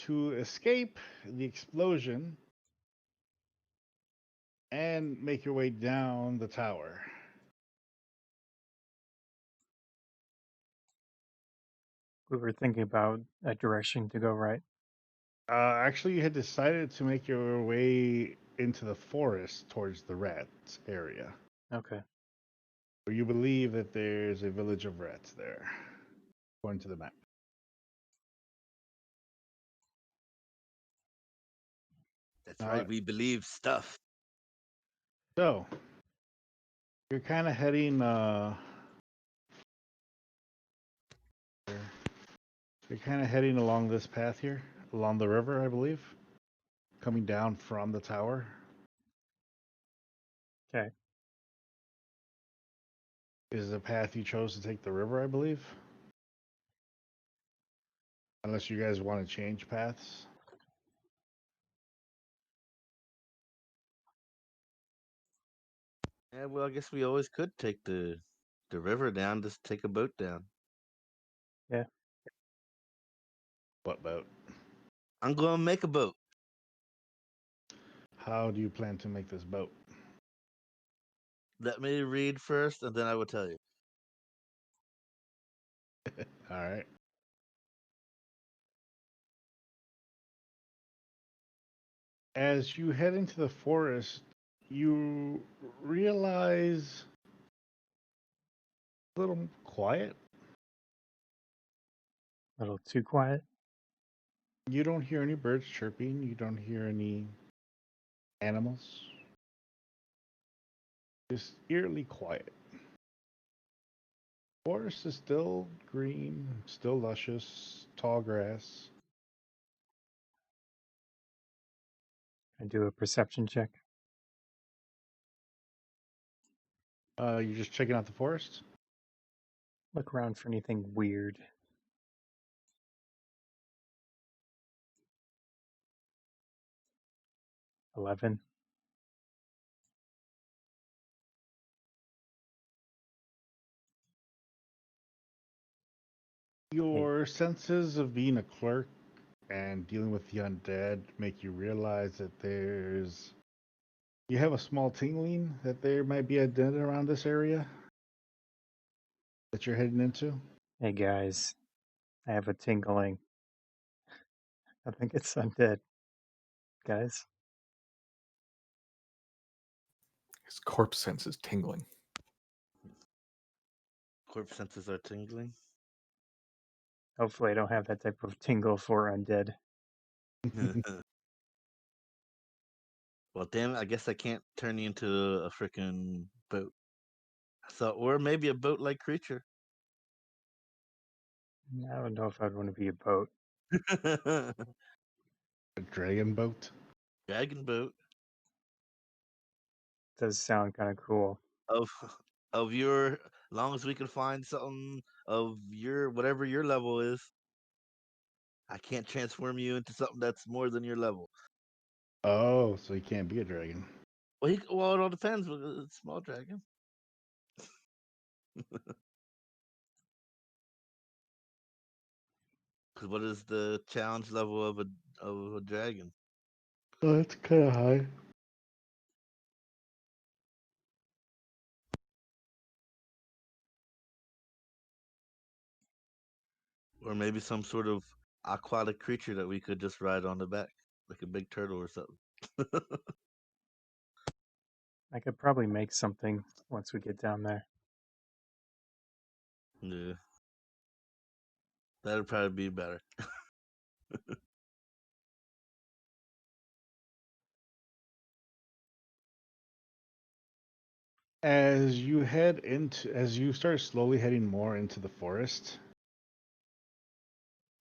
to escape the explosion and make your way down the tower. We were thinking about a direction to go, right? Actually, you had decided to make your way into the forest towards the rats area. Okay. Where you believe that there's a village of rats there, according to the map. That's right. We believe stuff. So, you're kind of heading. You're kind of heading along this path here, along the river, I believe, coming down from the tower. Okay. Is the path you chose to take the river, I believe? Unless you guys want to change paths. Yeah, well, I guess we always could take the river down, just take a boat down. Yeah. What boat? I'm going to make a boat. How do you plan to make this boat? Let me read first, and then I will tell you. All right. As you head into the forest, you realize a little quiet. A little too quiet. You don't hear any birds chirping. You don't hear any animals. Just eerily quiet. Forest is still green, still luscious, tall grass. I do a perception check. You're just checking out the forest? Look around for anything weird. $11. Your senses of being a clerk and dealing with the undead make you realize that you have a small tingling that there might be a dead around this area that you're heading into. Hey guys, I have a tingling. I think it's undead. Guys? His corpse sense is tingling. Corpse senses are tingling. Hopefully I don't have that type of tingle for undead. Well, damn it, I guess I can't turn you into a freaking boat. So, or maybe a boat-like creature. I don't know if I'd want to be a boat. A dragon boat? Dragon boat. Does sound kind of cool. Of your, as long as we can find something of your, whatever your level is. I can't transform you into something that's more than your level. Oh, so you can't be a dragon. Well, it all depends. It's a small dragon. Because what is the challenge level of a dragon? Oh, that's kind of high. Or maybe some sort of aquatic creature that we could just ride on the back, like a big turtle or something. I could probably make something once we get down there. Yeah. That'd probably be better. As you start slowly heading more into the forest,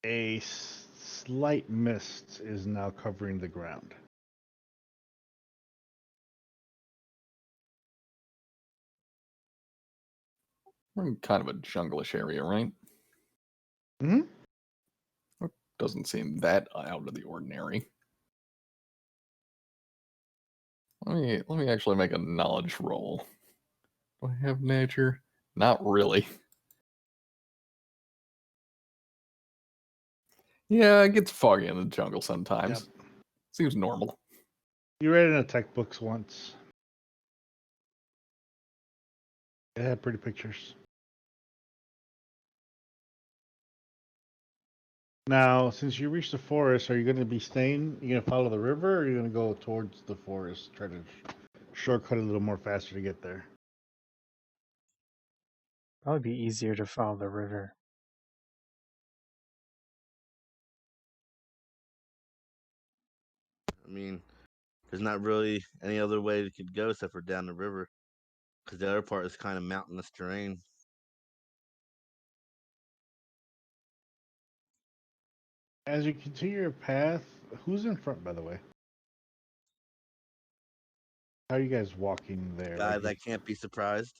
a slight mist is now covering the ground. We're in kind of a junglish area, right? Hmm? It doesn't seem that out of the ordinary. Let me actually make a knowledge roll. Do I have nature? Not really. Yeah, it gets foggy in the jungle sometimes. Seems normal. You read it in the tech books once. It had pretty pictures. Now, since you reached the forest, are you going to be staying? You going to follow the river, or are you going to go towards the forest, try to shortcut a little more faster to get there? Probably be easier to follow the river. I mean, there's not really any other way it could go except for down the river, because the other part is kind of mountainous terrain. As you continue your path, who's in front, by the way? How are you guys walking there? Guy Like, that can't be surprised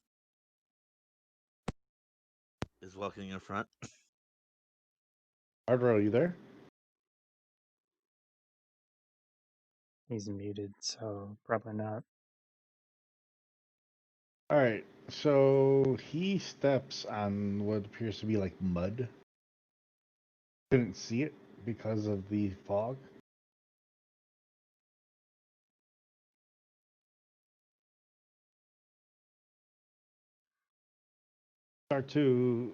is walking in front. Ardorel, are you there? He's muted, so probably not. All right, so he steps on what appears to be like mud. Couldn't see it because of the fog. Start to,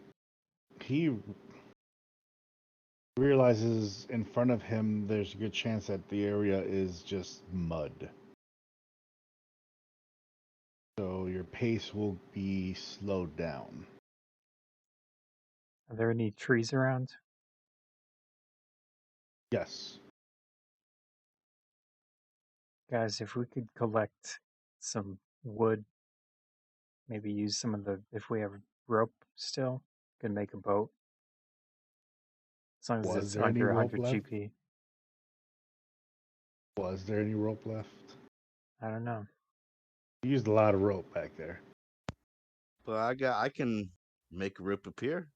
he realizes in front of him there's a good chance that the area is just mud. So your pace will be slowed down. Are there any trees around? Yes. Guys, if we could collect some wood, maybe use some of the, if we have rope still, could make a boat. As long as Was it's there any under rope 100 left? GP. Was there any rope left? I don't know. You used a lot of rope back there. But I can make a rope appear.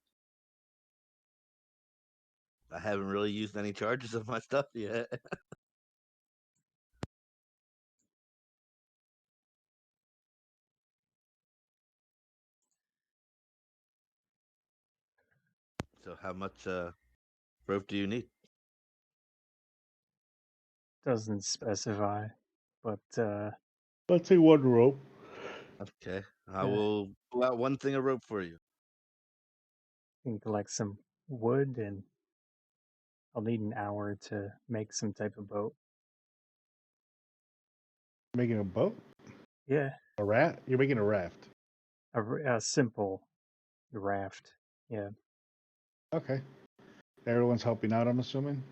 I haven't really used any charges of my stuff yet. So how much rope do you need? Doesn't specify, but Let's say one rope. Okay, I Yeah. will pull out one thing of rope for you. we can collect some wood, and I'll need an hour to make some type of boat. Making a boat? Yeah, A raft? You're making a raft. a simple raft. Yeah, Okay. Everyone's helping out, I'm assuming?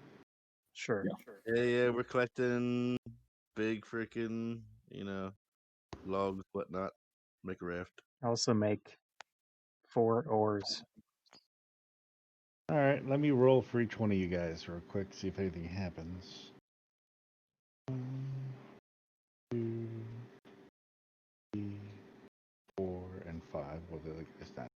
sure. Yeah, we're collecting big freaking, logs, whatnot. Make a raft. I also make 4 oars. All right, let me roll for each one of you guys real quick, see if anything happens. 1, 2, 3, 4, and 5. Well, it's not.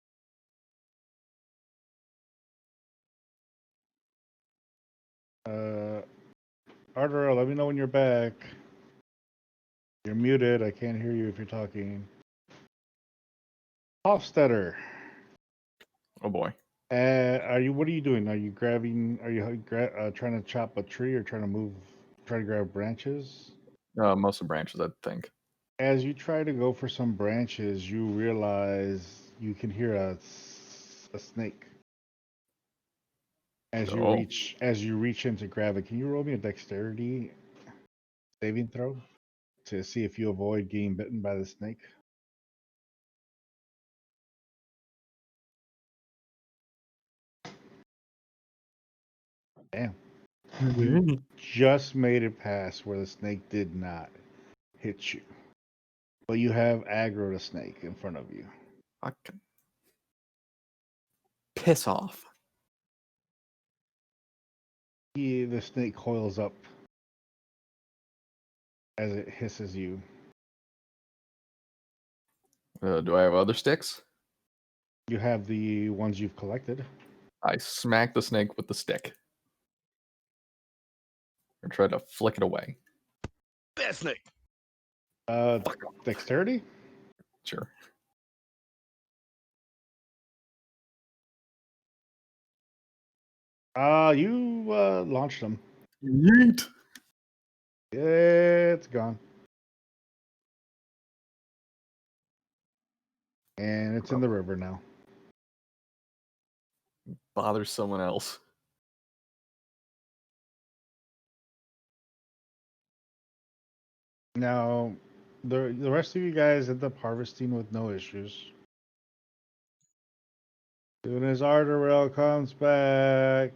Ardorel, let me know when you're back. You're muted. I can't hear you if you're talking. Hofstetter. Oh boy. What are you doing? Are you grabbing? Are you trying to chop a tree or trying to grab branches? Most of the branches, I think. As you try to go for some branches, you realize you can hear a snake. As you Oh. reach in to grab it, can you roll me a dexterity saving throw to see if you avoid getting bitten by the snake? Damn. You just made it past where the snake did not hit you. But you have aggro the snake in front of you. Fucking piss off. The snake coils up as it hisses you. Do I have other sticks? You have the ones you've collected. I smack the snake with the stick. Or try to flick it away. Bad snake. Dexterity? Sure. You launched them. Yeet. It's gone. And it's in the river now. Bother someone else. Now, the rest of you guys end up harvesting with no issues. Soon as Ardorel comes back.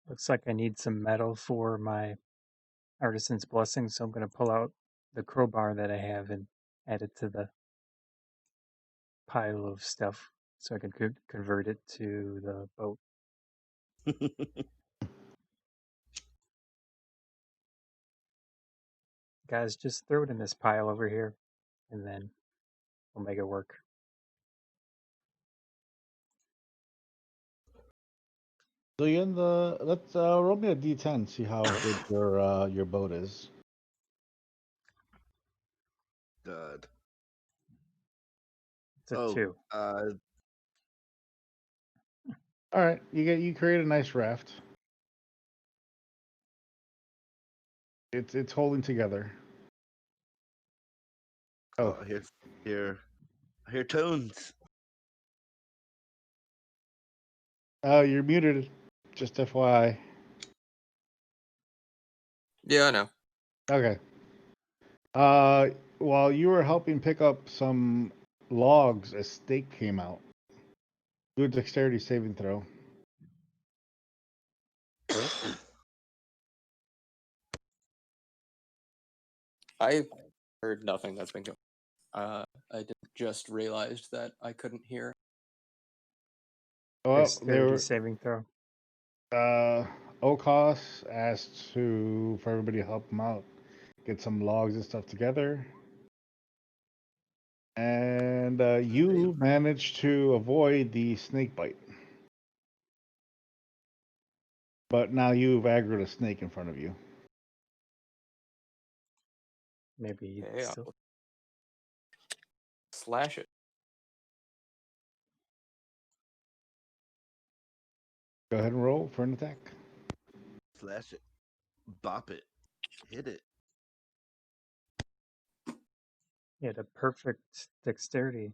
Looks like I need some metal for my artisan's blessing, so I'm going to pull out the crowbar that I have and add it to the pile of stuff so I can convert it to the boat. Guys, just throw it in this pile over here, and then we'll make it work. So you're in the. Let's roll me a d10. See how good your boat is. God. It's a Oh, 2. All right, you create a nice raft. It's holding together. oh, I hear tones. Oh, you're muted. Just FYI. Yeah, I know. Okay. While you were helping pick up some logs, a snake came out. Do a dexterity saving throw. I heard nothing that's been going. I just realized that I couldn't hear. Well, Dexterity saving throw. O'Koss asked for everybody to help him out, get some logs and stuff together. And you managed to avoid the snake bite. But now you've aggroed a snake in front of you. Maybe Okay, I'll slash it. Go ahead and roll for an attack. Slash it. Bop it. Hit it. Yeah, the perfect dexterity.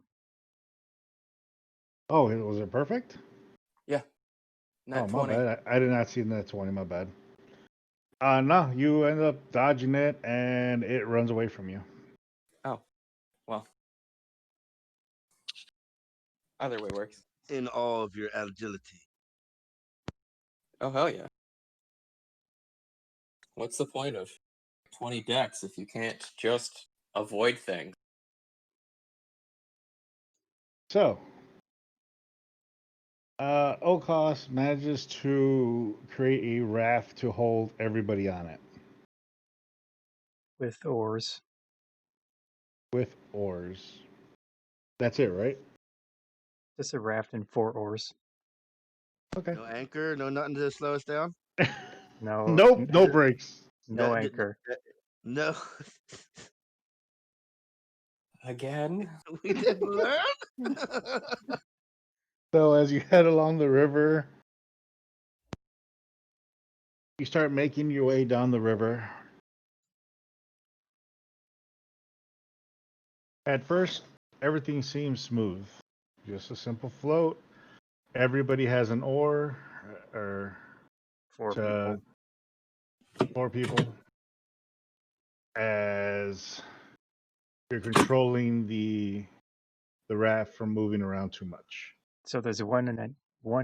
Oh, was it perfect? Yeah. Nat Oh, my 20. bad. I did not see that 20, my bad. No, you end up dodging it and it runs away from you. Oh, well. Either way works. In all of your agility. Oh, hell yeah. What's the point of 20 decks if you can't just avoid things? So, O'Koss manages to create a raft to hold everybody on it With oars. with oars. That's it, right? Just a raft and 4 oars. Okay. No anchor, no nothing to slow us down. No. Nope, no brakes. No anchor. No. Again? We didn't learn. So as you head along the river, you start making your way down the river. At first, everything seems smooth. Just a simple float. Everybody has an oar, or 4 people. 4 people. As you're controlling the raft from moving around too much. So there's one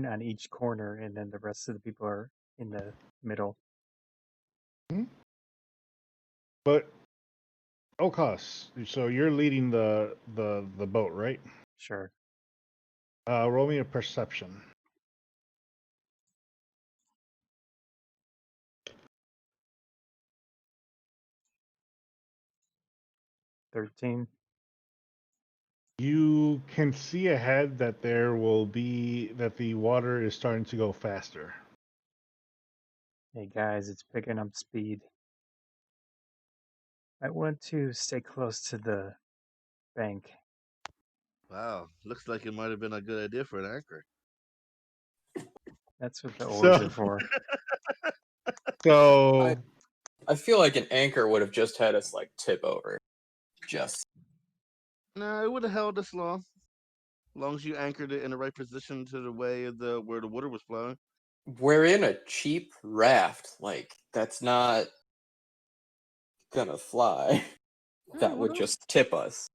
on each corner, and then the rest of the people are in the middle. But O'Koss, so you're leading the boat, right? Sure. Roll me a perception. $13. You can see ahead that that the water is starting to go faster. Hey guys, it's picking up speed. I want to stay close to the bank. Wow, looks like it might have been a good idea for an anchor. That's what the oars So- are for. So I feel like an anchor would have just had us like tip over. Just No, it would have held us long. As long as you anchored it in the right position to the way of the where the water was flowing. we're in a cheap raft. Like that's not gonna fly. That would just tip us.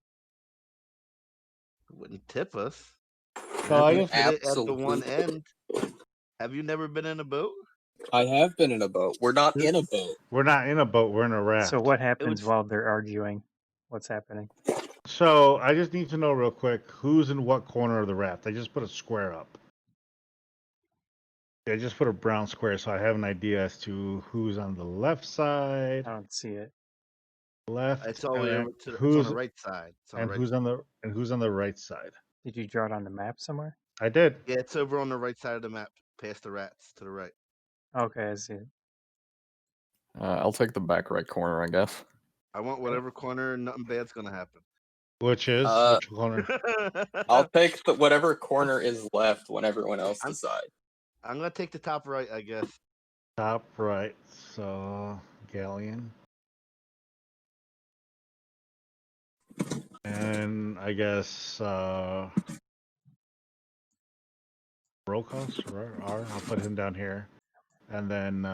It wouldn't tip us. So I You just- hit it at the one Absolutely. end. Have you never been in a boat? I have been in a boat. We're not in a boat. we're not in a boat, we're in a raft. So what happens would- while they're arguing? What's happening? So I just need to know real quick who's in what corner of the raft. I just put a square up. I just put a brown square so I have an idea as to who's on the left side, I don't see it. left, It's all the way and over to it's on who's the right side. It's on and the right who's on the right side. Did you draw it on the map somewhere? I did. Yeah, it's over on the right side of the map, past the rats to the right. Okay, I see it. I'll take the back right corner, I guess. I want whatever corner, nothing bad's gonna happen. Which is which corner? I'll take whatever corner is left when everyone else I'm- decides. I'm gonna take the top right, I guess. Top right. So Ghaleon. And I guess O'Koss, R. I'll put him down here. And then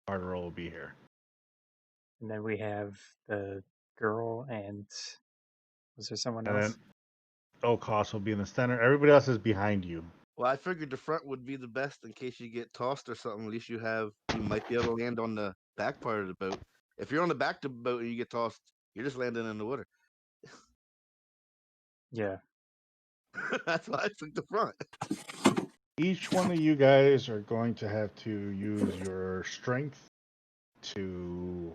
Ardorel will be here. And then we have the girl and was there someone And else? then O'Koss will be in the center. Everybody else is behind you. Well, I figured the front would be the best in case you get tossed or something. At least you might be able to land on the back part of the boat. If you're on the back of the boat and you get tossed, you're just landing in the water. Yeah. That's why I took the front. Each one of you guys are going to have to use your strength to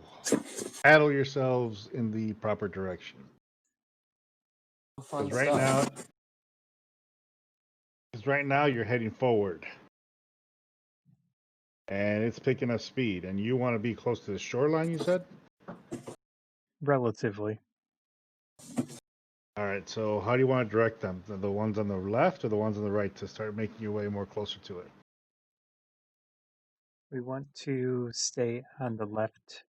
paddle yourselves in the proper direction. Fun Because right now you're heading forward. And it's picking up speed. And you want to be close to the shoreline, you said? Relatively. All right, so how do you want to direct them? The ones on the left or the ones on the right to start making your way more closer to it? We want to stay on the left.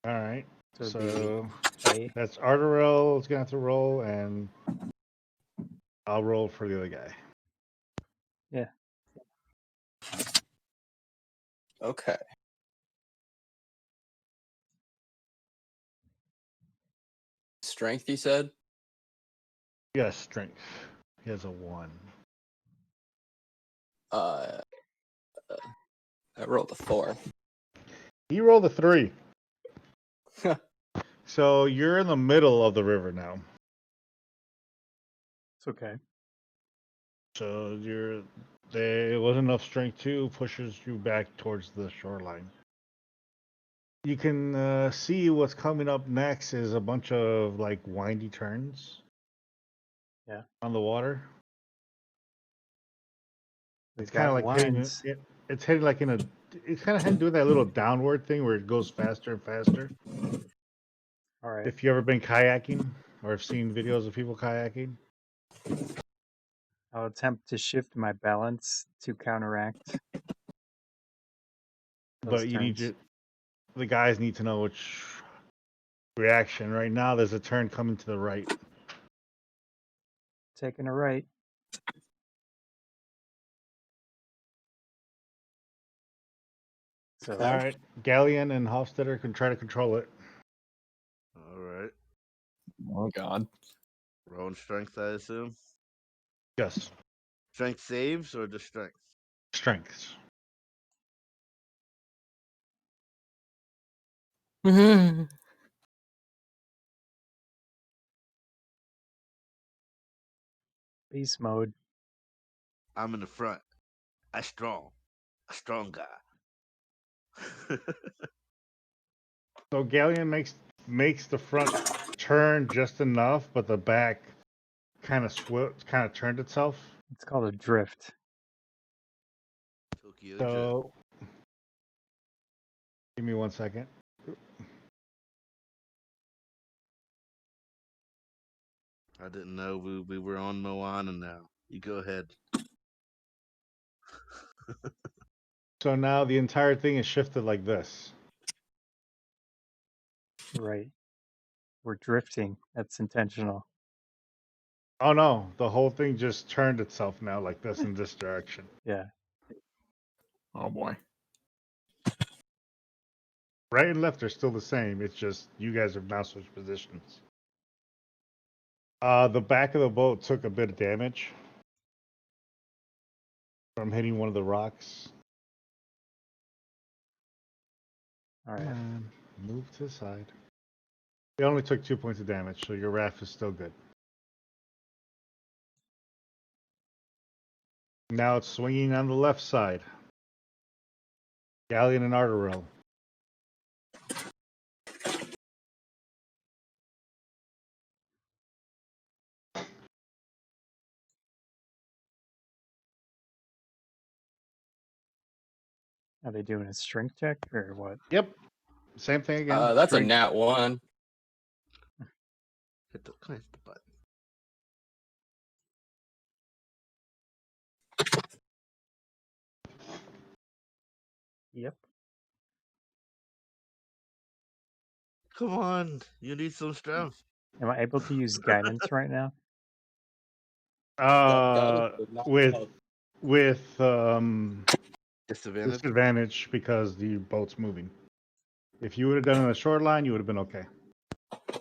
All right, So, so A. that's Ardorel is going to have to roll, and I'll roll for the other guy. Okay. Strength, you said? Yes, strength. He has a 1. I rolled a 4. He rolled a 3. So you're in the middle of the river now. It's okay. So there wasn't enough strength to pushes you back towards the shoreline. You can see what's coming up next is a bunch of like windy turns. Yeah. On the water. We've It's kind of got like heading. lines. It's heading like in a. It's kind of doing that little downward thing where it goes faster and faster. All right. If you ever been kayaking or have seen videos of people kayaking, I'll attempt to shift my balance to counteract. but you need the guys need to know which reaction. Right now, there's a turn coming to the right. Taking a right. So All right, Ghaleon and Hofstetter can try to control it. All right. Oh God. Rolling strength, I assume. Yes, Strength saves or just strength? strengths. beast mode. I'm in the front. I strong. A strong guy. So Ghaleon makes the front turn just enough, but the back kind of turned itself. It's called a drift. Tokyo Drift. So, give me 1 second. I didn't know we were on Moana now. You go ahead. So now the entire thing is shifted like this. Right. We're drifting. That's intentional. Oh no, the whole thing just turned itself now like this in this direction. Yeah. Oh boy. Right and left are still the same. It's just you guys have now switched positions. The back of the boat took a bit of damage from hitting one of the rocks. All Come right. on, move to the side. It only took 2 points of damage, so your raft is still good. Now it's swinging on the left side. Ghaleon and Ardorel. Are they doing a strength check or what? Yep, same thing again. That's a Strength. nat 1. Hit the button. Yep. Come on, you need some strength. Am I able to use guidance right now? With Disadvantage. disadvantage because the boat's moving. If you would have done it on the shoreline, you would have been okay.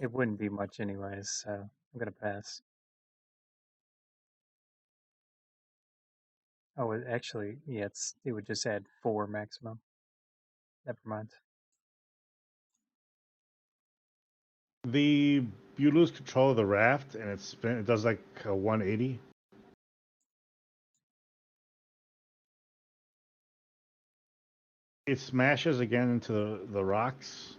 It wouldn't be much anyways, so I'm gonna pass. Oh, actually, yeah, it would just add 4 maximum. Never mind. You lose control of the raft and it does like a 180. It smashes again into the rocks,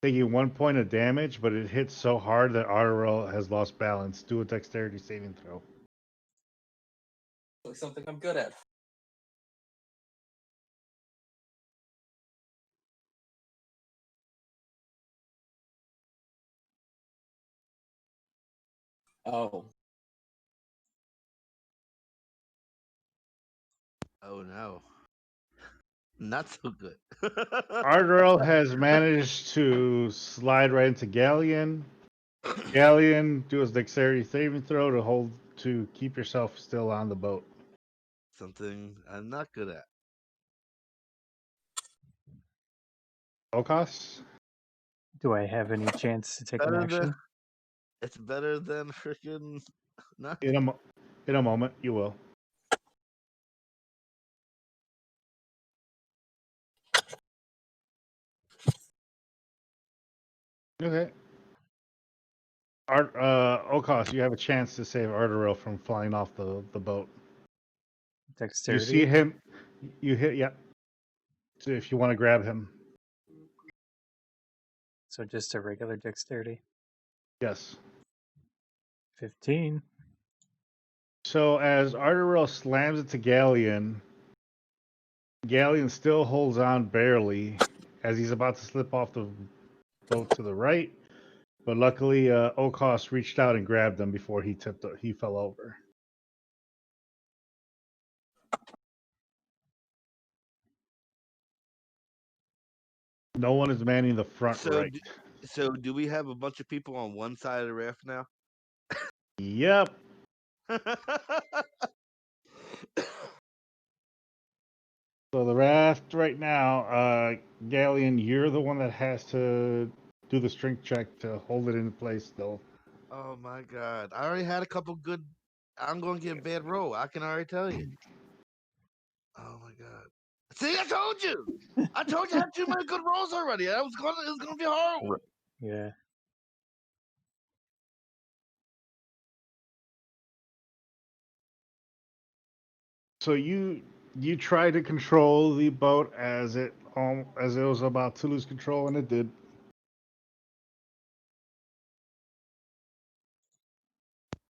taking 1 point of damage, but it hits so hard that Ardorel has lost balance. Do a dexterity saving throw. Like something I'm good at. Oh. Oh no. Not so good. Ardorel has managed to slide right into Ghaleon. Ghaleon, do his dexterity saving throw to keep yourself still on the boat. Something I'm not good at. O'Koss? Do I have any chance to take an Better action? It's better than freaking not. In a moment, you will. Okay. O'Koss, you have a chance to save Ardorel from flying off the boat. Dexterity? You see him. You hit. Yep. So if you want to grab him. So just a regular dexterity? Yes. 15. So as Ardorel slams into Ghaleon, Ghaleon still holds on barely as he's about to slip off the boat to the right. But luckily, O'Koss reached out and grabbed him before he fell over. No one is manning the front right. So do we have a bunch of people on one side of the raft now? Yep. So the raft right now, Ghaleon, you're the one that has to do the strength check to hold it in place still. Oh my god. I already had a couple good. I'm going to get a bad roll. I can already tell you. Oh my god. See, I told you. I told you I had too many good rolls already. It was gonna be horrible. Yeah. So you try to control the boat as it was about to lose control, and it did.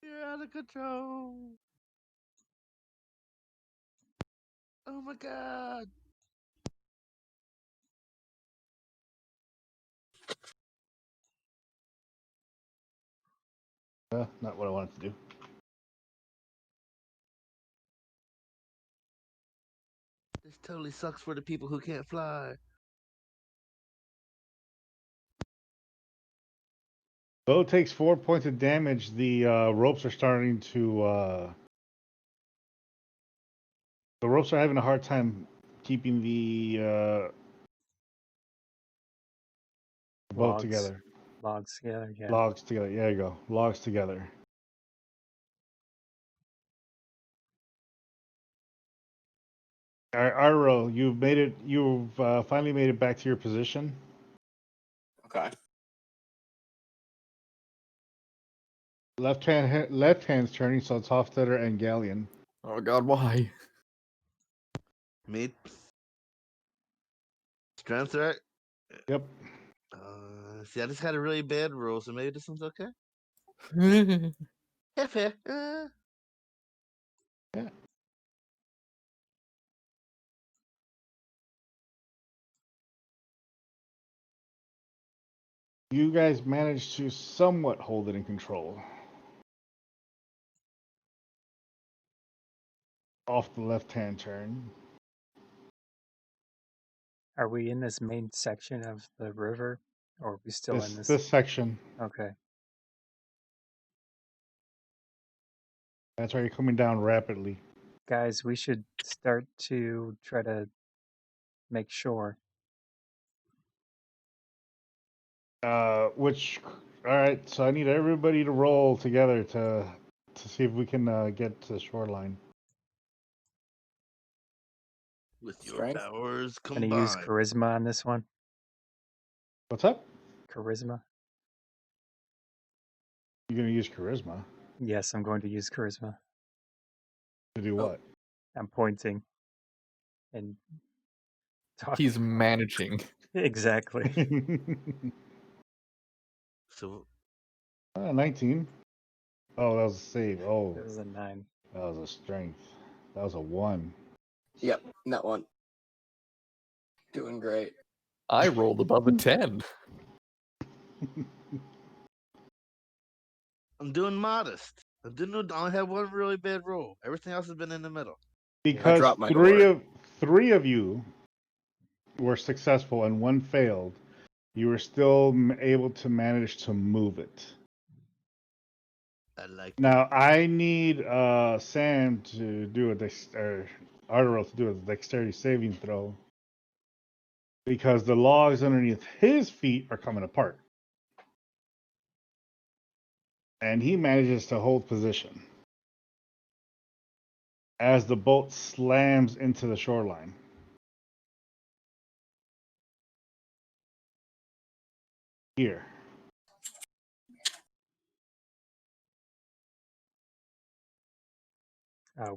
You're out of control. Oh my god. Not what I wanted to do. This totally sucks for the people who can't fly. Though it takes 4 points of damage, the ropes are starting to. The ropes are having a hard time keeping the boat Logs. together. Logs together, yeah. Logs together. There you go. Logs together. All right, Ardorel, you've made it. You've finally made it back to your position. Okay. Left hand's turning, so it's Hofstadter and Ghaleon. Oh God, why? Me. Strength, right? Yep. See, I just had a really bad roll, so maybe this one's okay. Yeah, fair. Yeah. You guys managed to somewhat hold it in control. Off the left-hand turn. Are we in this main section of the river? Or are we still in this? This section. Okay. That's why you're coming down rapidly. Guys, we should start to try to make sure. All right, so I need everybody to roll together to see if we can get to the shoreline. With your Strength? powers Can I use combined. charisma on this one? What's up? Charisma? You're gonna use charisma Yes, I'm going to use charisma. to do what? I'm pointing and talking. He's managing. Exactly. So 19. Oh, that was a save. Oh, That was a 9. that was a strength. That was a 1. Yep, that one. Doing great. I rolled above a 10. I'm doing modest. I only have one really bad roll. Everything else has been in the middle. Because dropped my three of you were successful and one failed, you were still able to manage to move it. I like that. Now I need Sam to do Ardorel to do a dexterity saving throw because the logs underneath his feet are coming apart, and he manages to hold position as the boat slams into the shoreline. Here.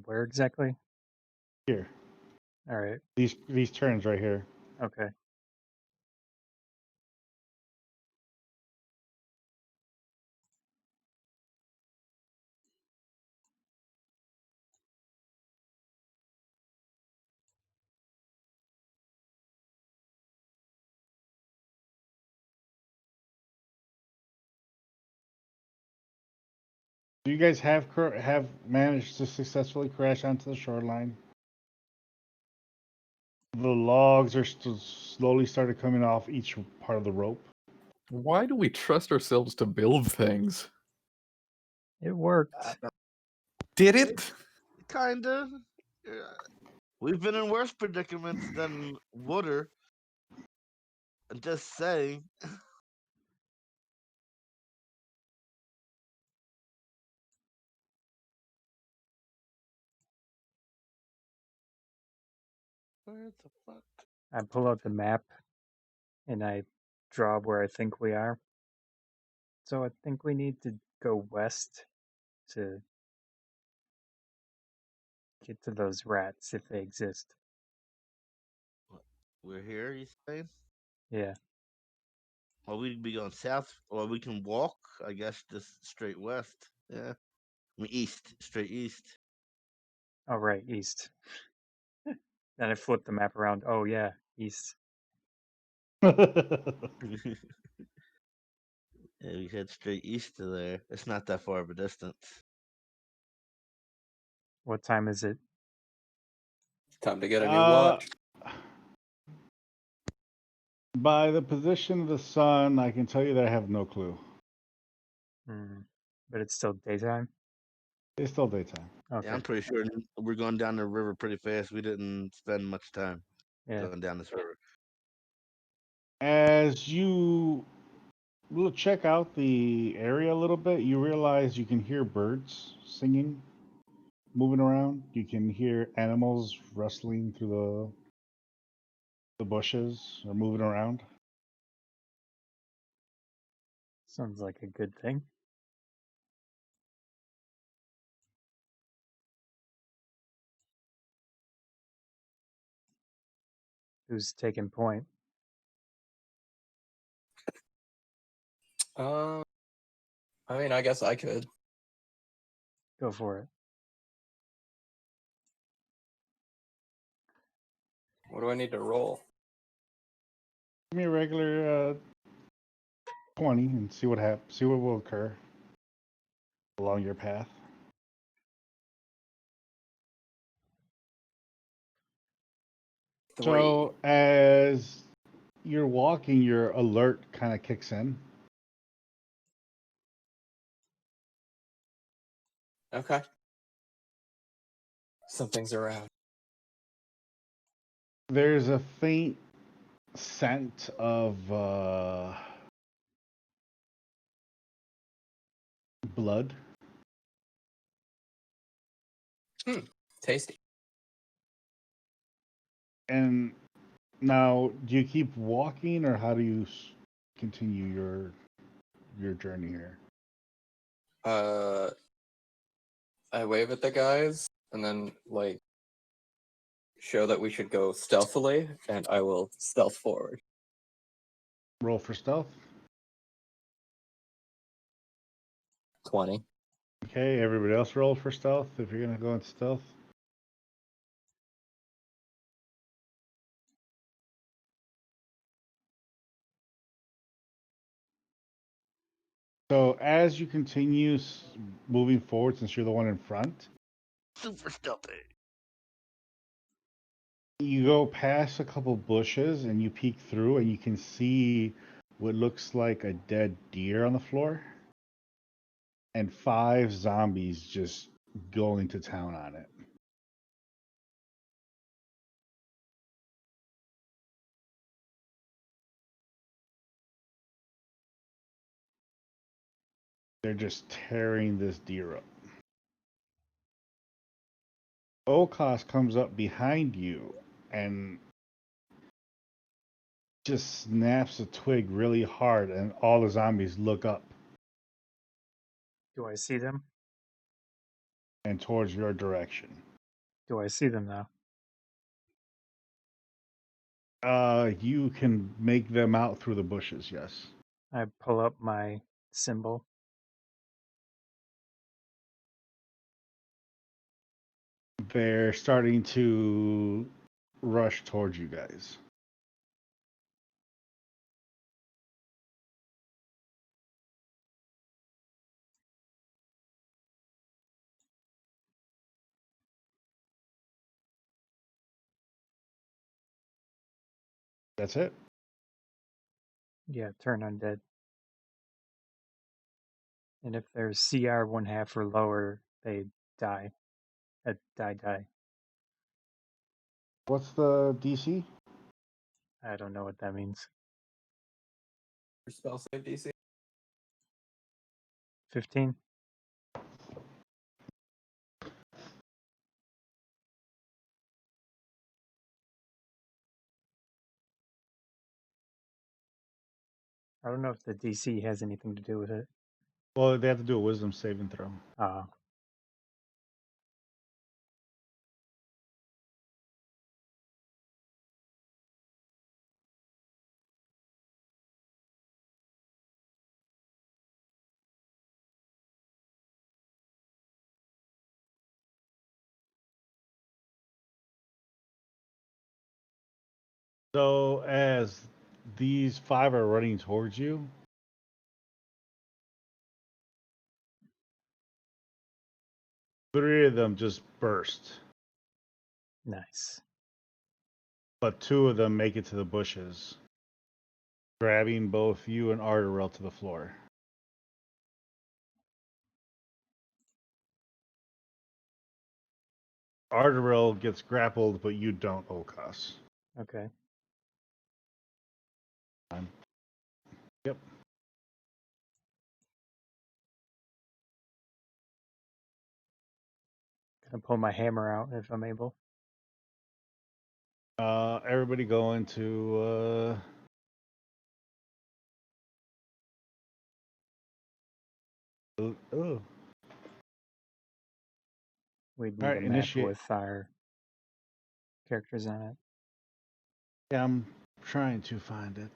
Where exactly? Here. All right. These turns right here. Okay. Do you guys have managed to successfully crash onto the shoreline? The logs are slowly started coming off each part of the rope. Why do we trust ourselves to build things? It worked. Did it? Kinda. We've been in worse predicaments than water. I'm just saying. Where the fuck? I pull out the map and I draw where I think we are. So I think we need to go west to get to those rats if they exist. We're here, you saying? Yeah. Or we'd be going south, or we can walk, I guess, just straight west. Yeah. I mean, east, straight east. Oh, right, east. Then I flip the map around. Oh yeah, east. Yeah, we head straight east to there. It's not that far of a distance. What time is it? Time to get a new watch. By the position of the sun, I can tell you that I have no clue. But it's still daytime. It's still daytime. Okay. Yeah, I'm pretty sure we're going down the river pretty fast. We didn't spend much time Yeah. going down this river. As you check out the area a little bit, you realize you can hear birds singing, moving around. You can hear animals rustling through the bushes or moving around. Sounds like a good thing. Who's taking point? I mean, I guess I could. Go for it. What do I need to roll? Give me a regular 20 and see what happens. See what will occur along your path. Three. So as you're walking, your alert kind of kicks in. Okay. Something's around. There's a faint scent of blood. Tasty. And now, do you keep walking, or how do you continue your journey here? I wave at the guys and then like show that we should go stealthily, and I will stealth forward. Roll for stealth. 20. Okay, everybody else roll for stealth if you're gonna go into stealth. So as you continue moving forward, since you're the one in front, Super stealthy. you go past a couple bushes and you peek through and you can see what looks like a dead deer on the floor and 5 zombies just going to town on it. They're just tearing this deer up. O'Koss comes up behind you and just snaps a twig really hard, and all the zombies look up Do I see them? and towards your direction. Do I see them now? You can make them out through the bushes, yes. I pull up my symbol. They're starting to rush towards you guys. That's it. Yeah, turn undead. And if there's CR 1/2 or lower, they die. Die. What's the DC? I don't know what that means. Your spell save DC? 15? I don't know if the DC has anything to do with it. Well, they have to do a wisdom saving throw. So as these 5 are running towards you, three of them just burst, Nice. but 2 of them make it to the bushes, grabbing both you and Ardorel to the floor. Ardorel gets grappled, but you don't, O'Koss. Okay. Yep. Gonna pull my hammer out if I'm able. Everybody go into oh. We'd need All a right, map initiate. with our characters on it. Yeah, I'm trying to find it.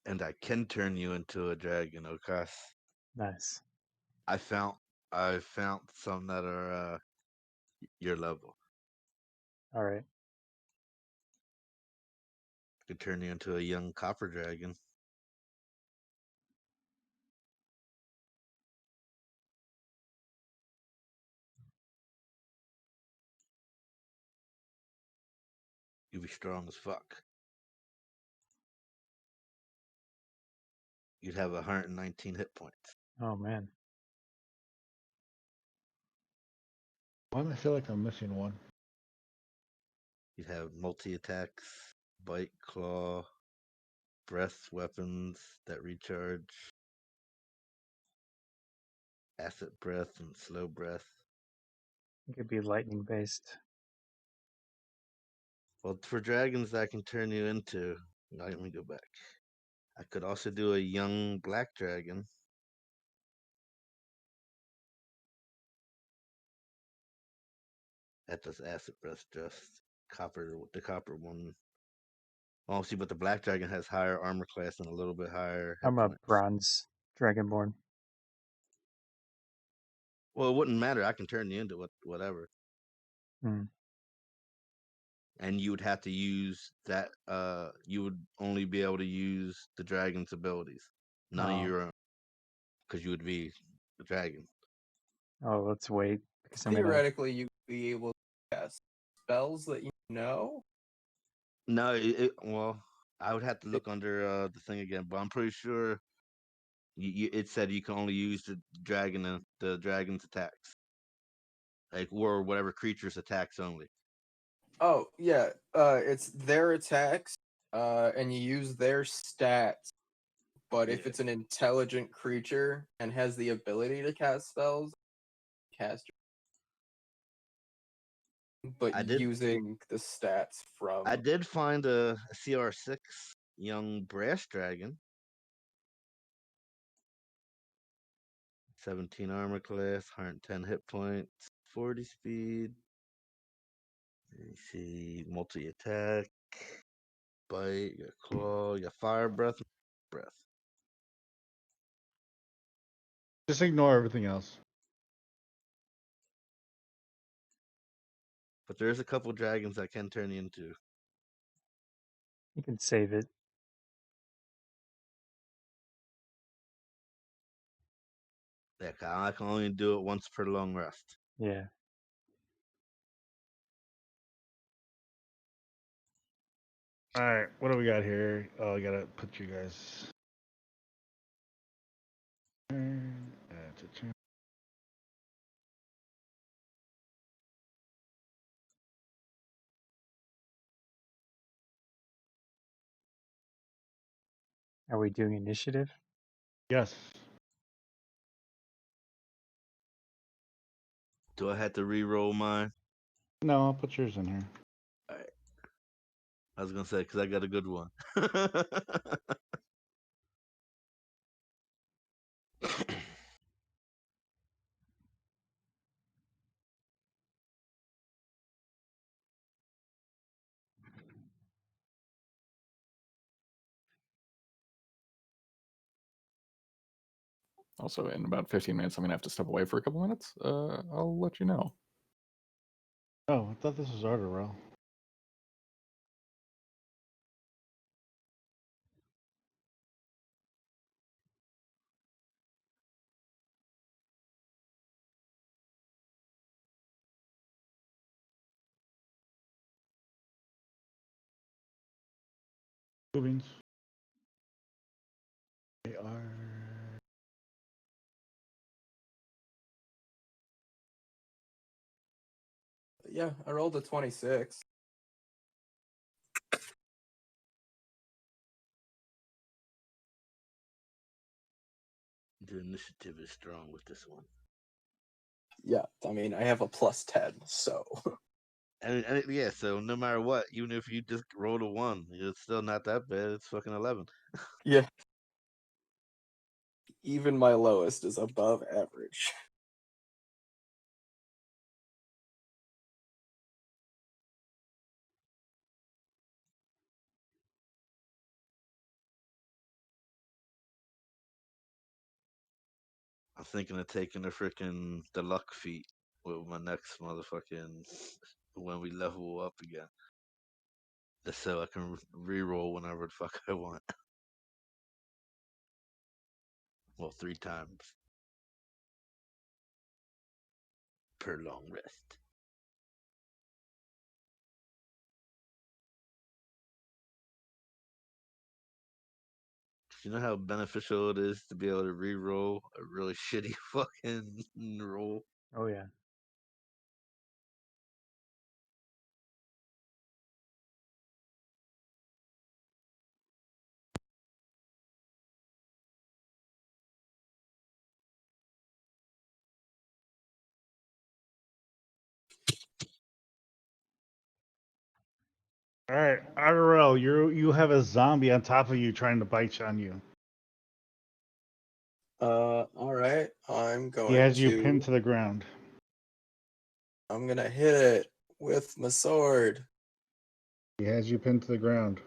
And I can turn you into a dragon, O'Koss. Nice. I found some that are your level. All right. I could turn you into a young copper dragon. You'd be strong as fuck. You'd have 119 hit points. Oh man. Why do I feel like I'm missing one? You'd have multi attacks, bite, claw, breath weapons that recharge, acid breath, and slow breath. It could be lightning based. Well, for dragons that I can turn you into, let me go back. I could also do a young black dragon. That does acid breath just the copper one. Oh, see, but the black dragon has higher armor class and a little bit higher hit I'm a points. bronze dragonborn. Well, it wouldn't matter. I can turn you into whatever. Hmm. And you would have to use that. You would only be able to use the dragon's abilities, none of Oh. your own, because you would be the dragon. Oh, let's wait because I'm gonna. Theoretically, you'd be able to cast spells that you know. No, well, I would have to look under the thing again, but I'm pretty sure it said you can only use the dragon's attacks, like or whatever creature's attacks only. Oh yeah, it's their attacks, and you use their stats. But if Yeah. it's an intelligent creature and has the ability to cast spells, cast. But I did. using the stats from. I did find a CR6 young brass dragon. 17 armor class, 110 hit points, 40 speed. Let me see, multi attack, bite, your claw, your fire breath, breath. Just ignore everything else. But there's a couple dragons I can turn you into. You can save it. Yeah, I can only do it once per long rest. Yeah. All right, what do we got here? Oh, I gotta put you guys. Are we doing initiative? Yes. Do I have to re-roll mine? No, I'll put yours in here. All right. I was gonna say because I got a good one. Also, in about 15 minutes, I'm gonna have to step away for a couple minutes. I'll let you know. Oh, I thought this was Ardorel. Movings. They are. Yeah, I rolled a 26. The initiative is strong with this one. Yeah, I mean, I have a +10, so. And yeah, so no matter what, even if you just roll a 1, it's still not that bad. It's fucking 11. Yeah. Even my lowest is above average. I'm thinking of taking the luck feat with my next motherfucking when we level up again. Just so I can re-roll whenever the fuck I want. Well, 3 times per long rest. You know how beneficial it is to be able to re-roll a really shitty fucking roll? Oh yeah. All right, Ardorel, you have a zombie on top of you trying to bite on you. All right. I'm He going has you to. pinned to the ground. I'm gonna hit it with my sword. He has you pinned to the ground.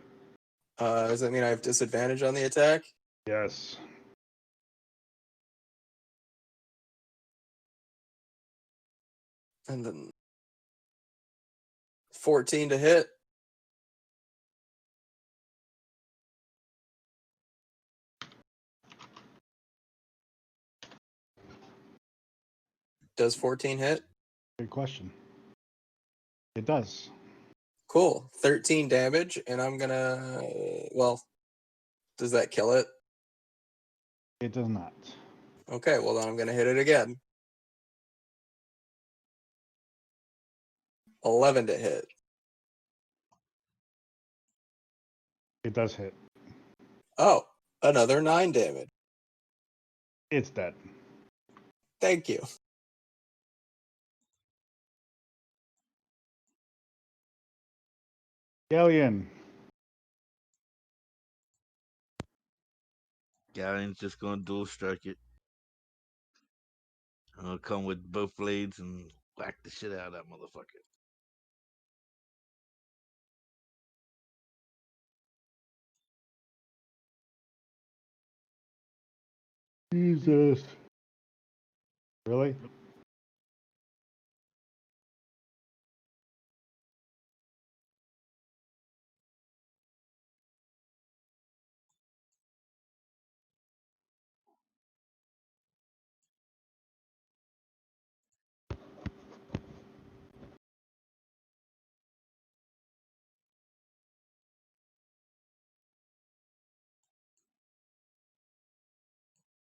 Does that mean I have disadvantage on the attack? Yes. And then 14 to hit. Does 14 hit? Good question. It does. Cool. 13 damage, and I'm gonna. Well, does that kill it? It does not. Okay, well then I'm gonna hit it again. 11 to hit. It does hit. Oh, another 9 damage. It's dead. Thank you. Ghaleon. Galen's just gonna dual strike it. I'm gonna come with both blades and whack the shit out of that motherfucker. Jesus. Really?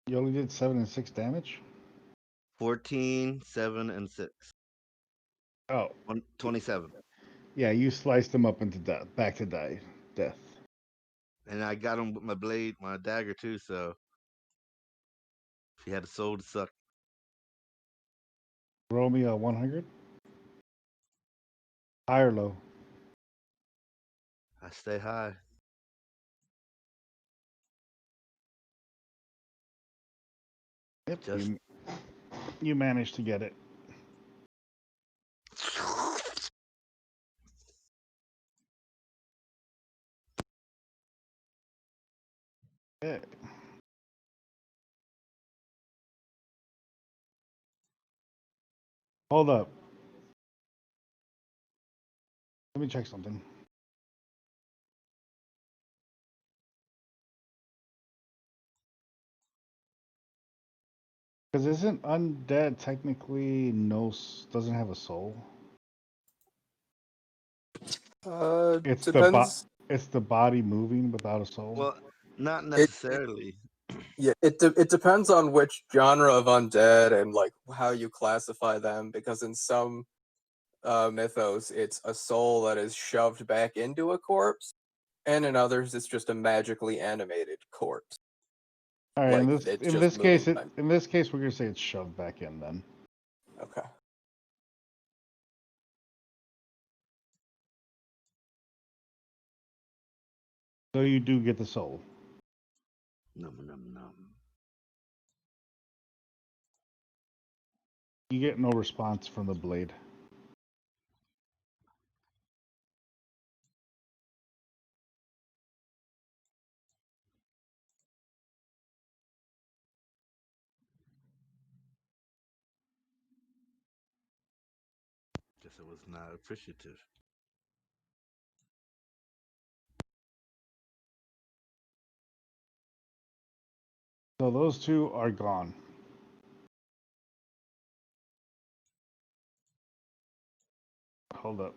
You only did 7 and 6 damage? 14, 7, and 6. Oh. 27. Yeah, you sliced him up into death, back to death. And I got him with my blade, my dagger too, so he had a soul to suck. Roll me a 100. High or low? I stay high. Yep. Just You managed to get it. Yeah. Hold up. Let me check something. Because isn't undead technically doesn't have a soul? It's Depends. it's the body moving without a soul. Well, not It necessarily. yeah, it depends on which genre of undead and like how you classify them. Because in some mythos, it's a soul that is shoved back into a corpse, and in others, it's just a magically animated corpse. All right, Like it's in just this case, moving. in this case, we're gonna say it's shoved back in then. Okay. So you do get the soul. Num num num. You get no response from the blade. Guess I was not appreciative. So those two are gone. Hold up.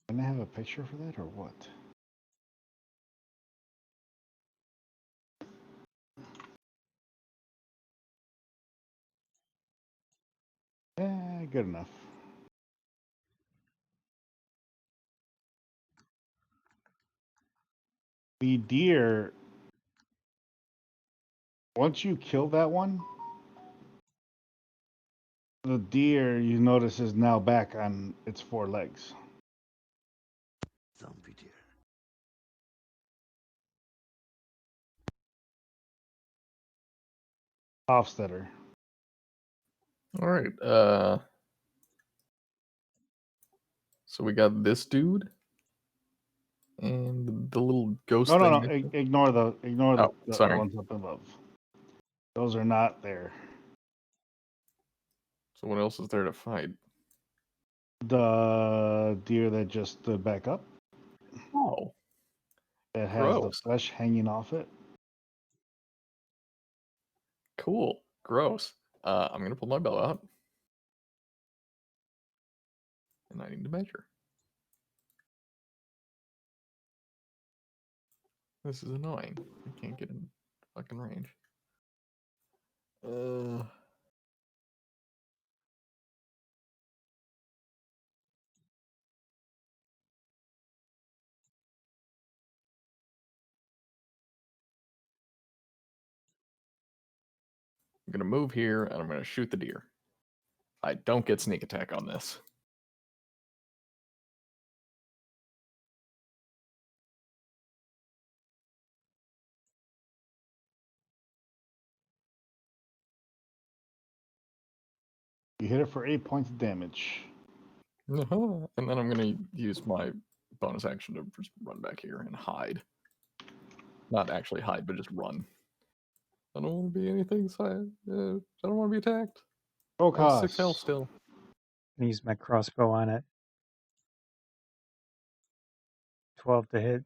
Can I have a picture for that or what? Good enough. The deer, once you kill that one, the deer you notice is now back on its four legs. Zombie deer. Hofstetter. All right. So we got this dude and the little ghost No, thing. no, no. Ignore the Oh, the sorry. ones up above. Those are not there. So what else is there to fight? The deer that just stood back up, Oh, that has the gross. flesh hanging off it. Cool. Gross. I'm gonna pull my bow out, and I need to measure. This is annoying. I can't get in fucking range. I'm gonna move here, and I'm gonna shoot the deer. I don't get sneak attack on this. You hit it for 8 points of damage. And then I'm gonna use my bonus action to just run back here and hide. Not actually hide, but just run. I don't want to be anything. I don't want to be attacked. I have 6 health O'Koss. still. I use my crossbow on it. 12 to hit.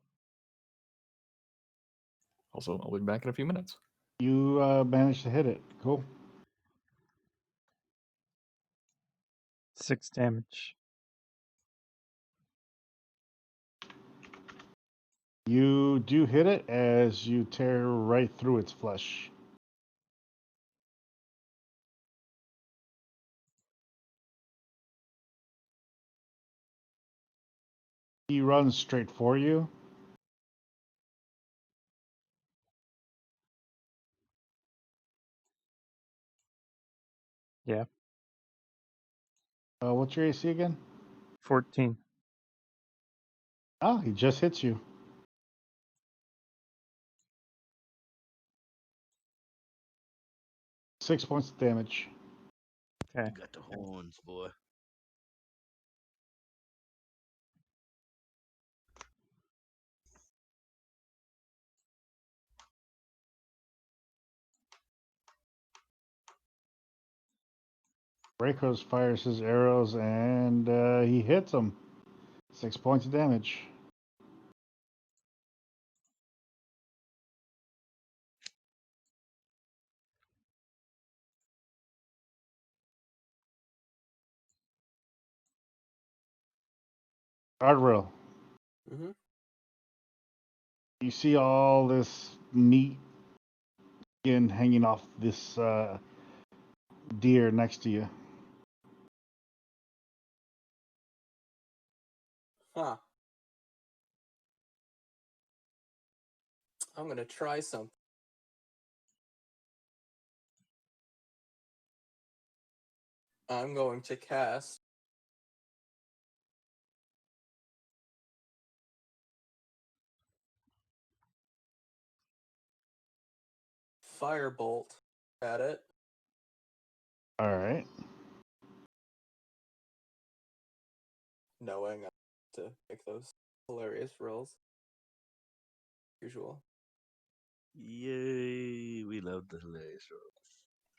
Also, I'll be back in a few minutes. You managed to hit it. Cool. 6 damage. You do hit it as you tear right through its flesh. He runs straight for you. Yeah. What's your AC again? 14. Oh, he just hits you. Six points of damage. Okay. You got the horns, boy. Raycross fires his arrows and he hits him. 6 points of damage. Ardorel, Mm-hmm. you see all this meat skin hanging off this deer next to you. Huh. I'm gonna try something. I'm going to cast Firebolt at it. All right. Knowing I have to make those hilarious rolls. Usual. Yay! We love the hilarious rolls.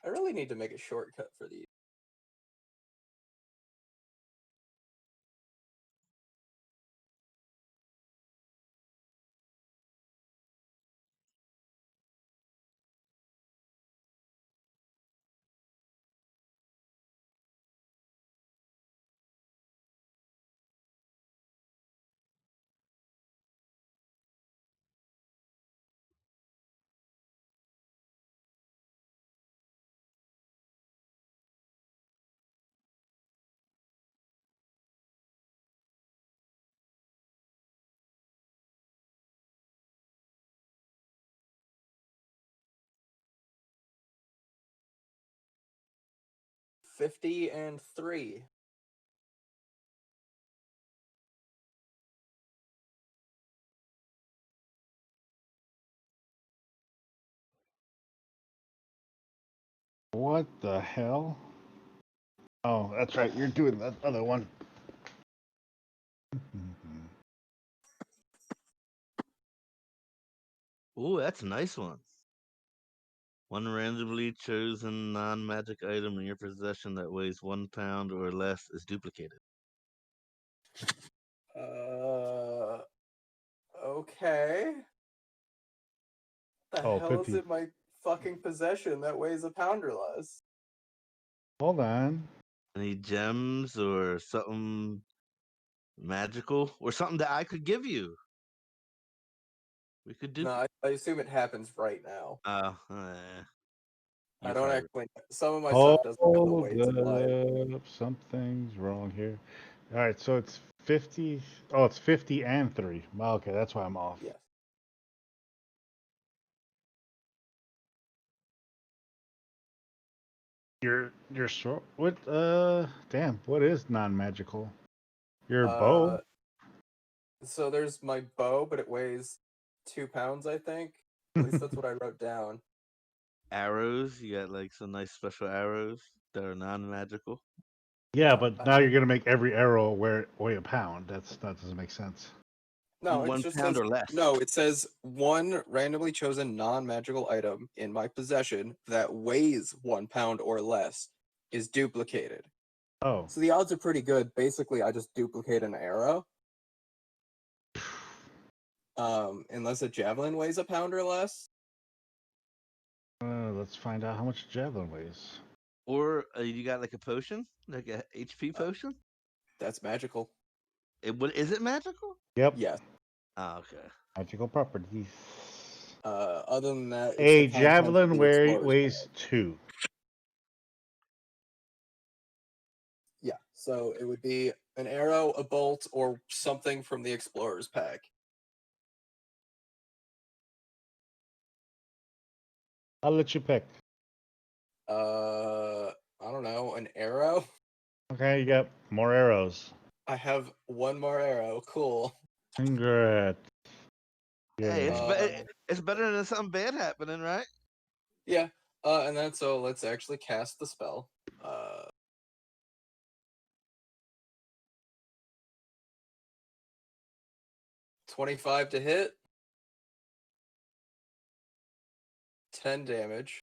I really need to make a shortcut for these. $50 and $3. What the hell? Oh, that's right. You're doing that other one. Ooh, that's a nice one. One randomly chosen non-magic item in your possession that weighs 1 pound or less is duplicated. Okay. The Oh, hell is 50. in my fucking possession that weighs a pound or less? Hold on. Any gems or something magical or something that I could give you? We could do. No, I assume it happens right now. I You're don't fired. actually. Some of my Hold stuff doesn't have the weights in live. up. Something's wrong here. All right, so it's 50. Oh, it's 50 and 3. Well, okay, that's why I'm off. Yes. Your sword. What? Damn. What is non-magical? Your bow. So there's my bow, but it weighs 2 pounds, I think. At least that's what I wrote down. Arrows. You got like some nice special arrows that are non-magical. Yeah, but now you're gonna make every arrow weigh a pound. That doesn't make sense. No, it 1 just pound says or less. no. It says one randomly chosen non-magical item in my possession that weighs 1 pound or less is duplicated. Oh. So the odds are pretty good. Basically, I just duplicate an arrow. Unless a javelin weighs a pound or less. Let's find out how much a javelin weighs. Or you got like a potion, like a HP potion. That's magical. Is it magical? Yep. Yes. Oh, okay. Magical properties. Other than that, it's A the contents of javelin the explorer's weighs bag. 2. Yeah, so it would be an arrow, a bolt, or something from the explorer's pack. I'll let you pick. I don't know, an arrow? Okay, you got more arrows. I have one more arrow. Cool. Congrats. Hey, Yeah. it's better than something bad happening, right? Yeah. And then so let's actually cast the spell. 25 to hit. 10 damage.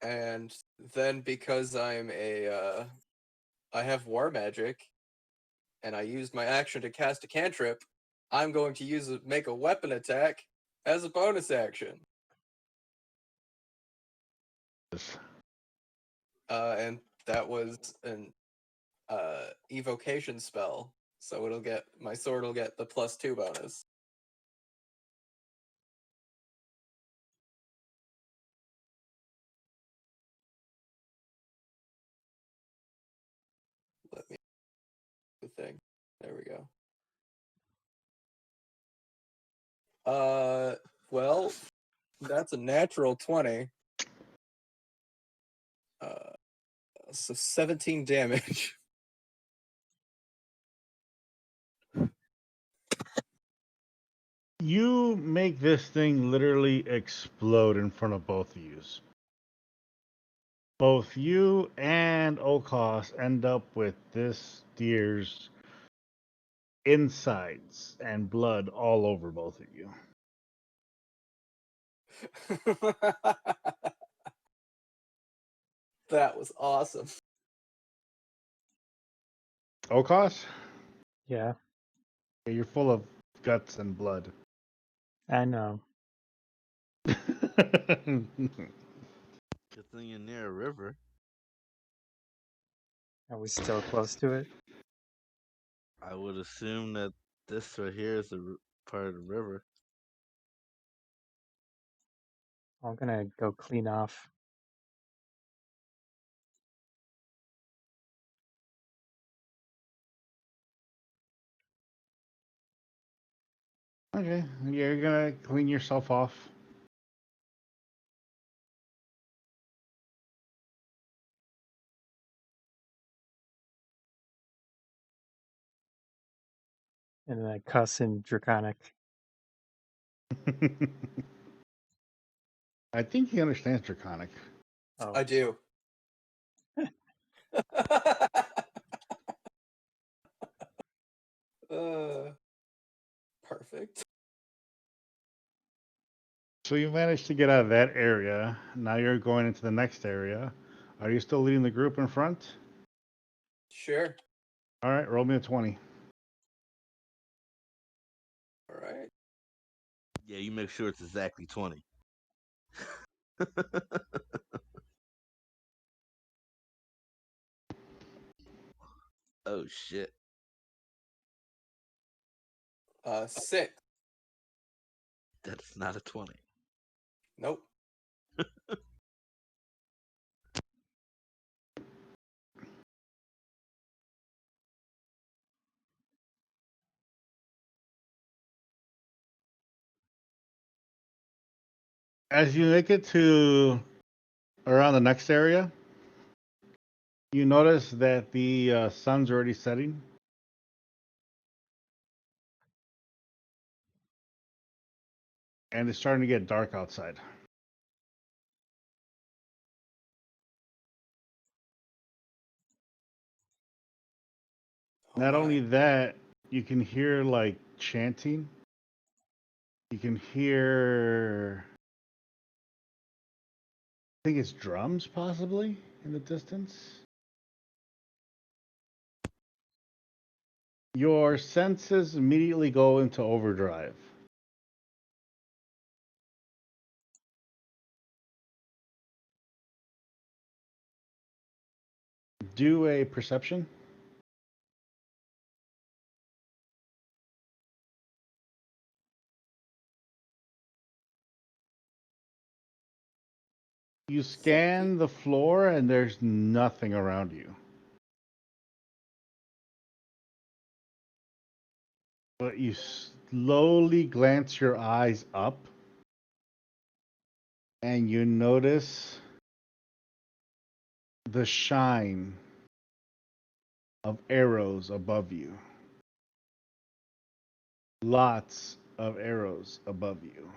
And then because I have war magic, and I used my action to cast a cantrip, I'm going to make a weapon attack as a bonus action. And that was an evocation spell, so my sword will get the +2 bonus. Let me the thing. There we go. Well, that's a natural 20. So 17 damage. You make this thing literally explode in front of both of you. Both you and O'Koss end up with this deer's insides and blood all over both of you. That was awesome. O'Koss? Yeah, Yeah, you're full of guts and blood. I know. Good thing you're near a river. Are we still close to it? I would assume that this right here is part of the river. I'm gonna go clean off. Okay, you're gonna clean yourself off. And then I cuss in Draconic. I think he understands Draconic. Oh, I do. Perfect. So you managed to get out of that area. Now you're going into the next area. Are you still leading the group in front? Sure. All right, roll me a 20. All right. Yeah, you make sure it's exactly 20. Oh shit. 6. That's not a 20. Nope. As you make it to around the next area, you notice that the sun's already setting. And it's starting to get dark outside. Oh Not my. only that, you can hear like chanting. You can hear, I think it's drums possibly in the distance. Your senses immediately go into overdrive. Do a perception. You 17. scan the floor and there's nothing around you. But you slowly glance your eyes up and you notice the shine of arrows above you. Lots of arrows above you.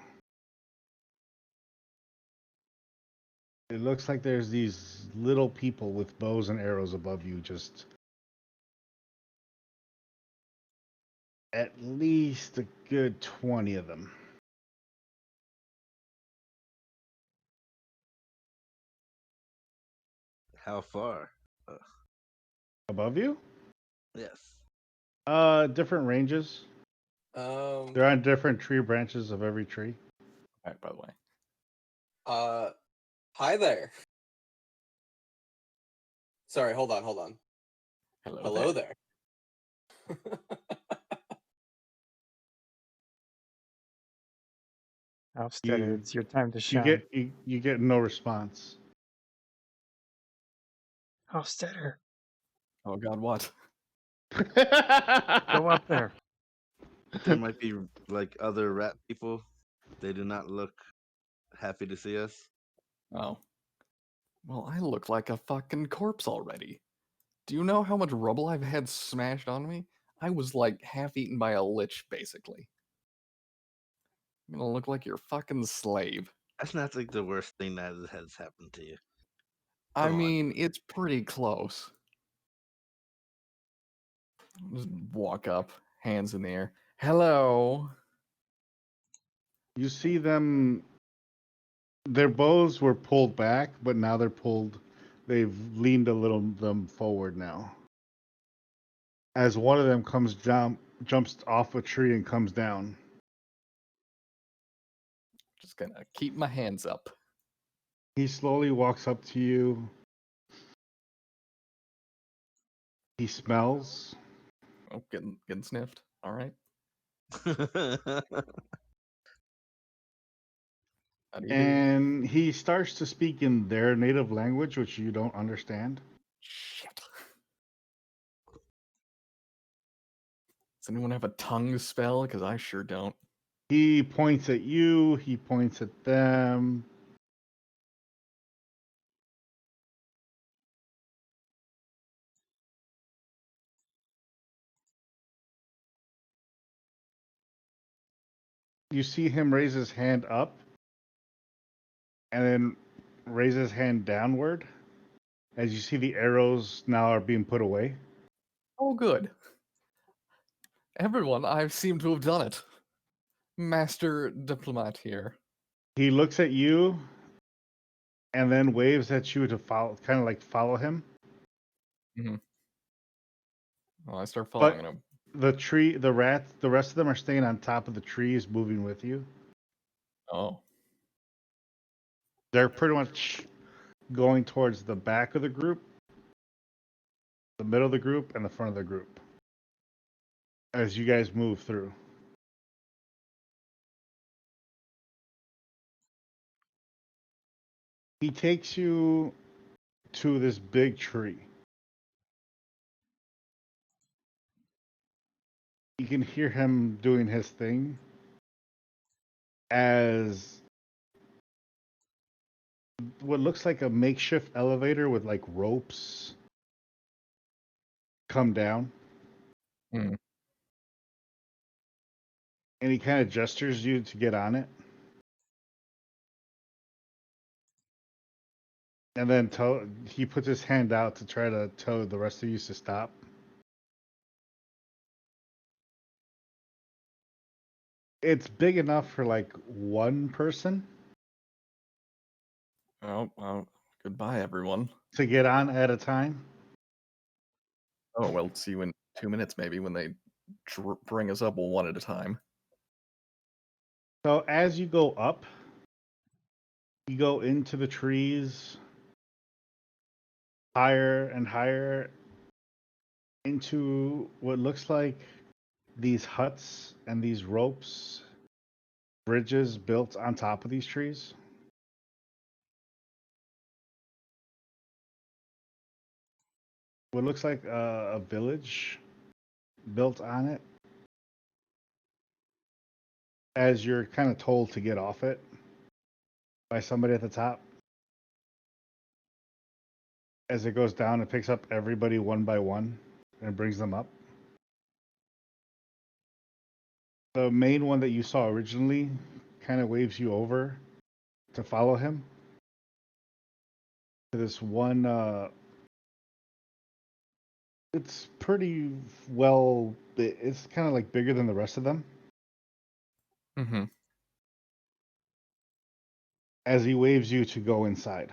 It looks like there's these little people with bows and arrows above you, just at least a good 20 of them. How far? Above you? Yes. Different ranges. They're on different tree branches of every tree. Alright, by the way. Hi there. Sorry, hold on. Hello there. Alfstetter, it's your time to You shine. get no response. Alfstetter, Oh god, what? go up there. There might be like other rat people. They do not look happy to see us. Oh. Well, I look like a fucking corpse already. Do you know how much rubble I've had smashed on me? I was like half eaten by a lich, basically. I'm gonna look like your fucking slave. That's not like the worst thing that has happened to you. I Come on. mean, it's pretty close. Just walk up, hands in the air. Hello. You see them. Their bows were pulled back, but now they're pulled. They've leaned a little them forward now. As one of them jumps off a tree and comes down. Just gonna keep my hands up. He slowly walks up to you. He smells. Oh, getting sniffed. All right. How do you do? And he starts to speak in their native language, which you don't understand. Shit. Does anyone have a tongue spell? Because I sure don't. He points at you. He points at them. You see him raise his hand up and then raise his hand downward. As you see the arrows now are being put away. Oh, good. Everyone, I seem to have done it. Master diplomat here. He looks at you and then waves at you to follow, kind of like follow him. Mm-hmm. Well, I start But following him. the rats, the rest of them are staying on top of the trees, moving with you. Oh. They're pretty much going towards the back of the group, the middle of the group, and the front of the group as you guys move through. He takes you to this big tree. You can hear him doing his thing as what looks like a makeshift elevator with like ropes come down. Hmm. And he kind of gestures you to get on it. And then he puts his hand out to try to tell the rest of you to stop. It's big enough for like one person Oh, well, goodbye, everyone. to get on at a time. Oh, well, see you in 2 minutes, maybe, when they bring us up one at a time. So as you go up, you go into the trees higher and higher into what looks like these huts and these ropes, bridges built on top of these trees. What looks like a village built on it. As you're kind of told to get off it by somebody at the top. As it goes down, it picks up everybody one by one and brings them up. The main one that you saw originally kind of waves you over to follow him to this one. It's pretty well. It's kind of like bigger than the rest of them. Mm-hmm. As he waves you to go inside.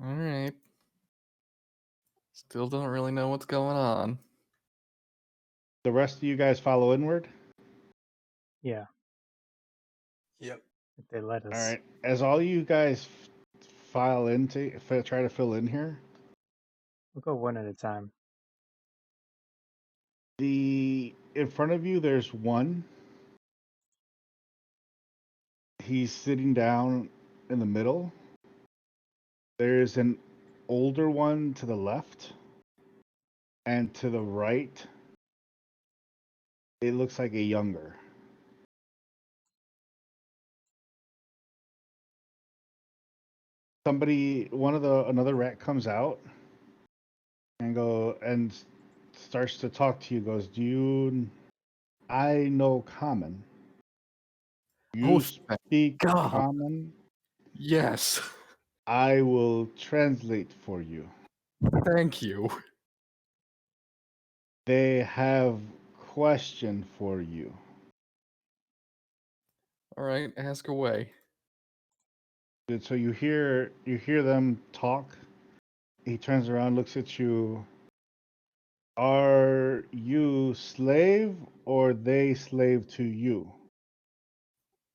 All right. Still don't really know what's going on. The rest of you guys follow inward. Yeah, Yep. if they let All us. right. As all you guys file into, try to fill in here. We'll go one at a time. In front of you, there's one. He's sitting down in the middle. There's an older one to the left, and to the right, it looks like a younger. Another rat comes out and starts to talk to you. Goes, I know common. You Oh, thank speak God. common. Yes. I will translate for you. Thank you. They have question for you. All right, ask away. And so you hear them talk. He turns around, looks at you. Are you slave or they slave to you?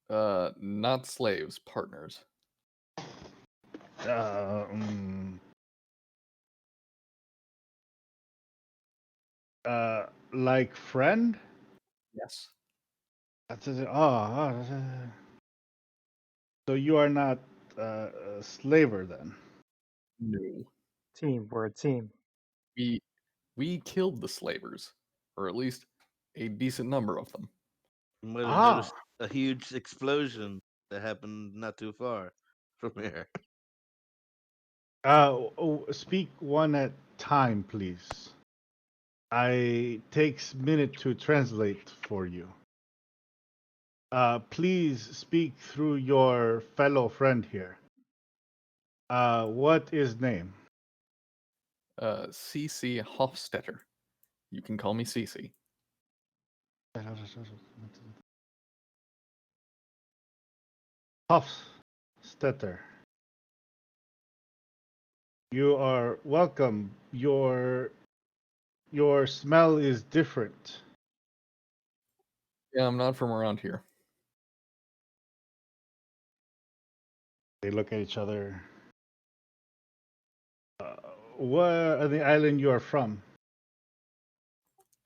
Not slaves, partners. Uh, mm, like friend? Yes. That's it. So you are not a slaver then? No. Team, we're a team. We killed the slavers, or at least a decent number of them. You might have Ah, noticed a huge explosion that happened not too far from here. speak one at time, please. I takes minute to translate for you. Please speak through your fellow friend here. What is name? CC Hofstetter. You can call me CC. Hofstetter. You are welcome. Your smell is different. Yeah, I'm not from around here. They look at each other. Where on the island you are from?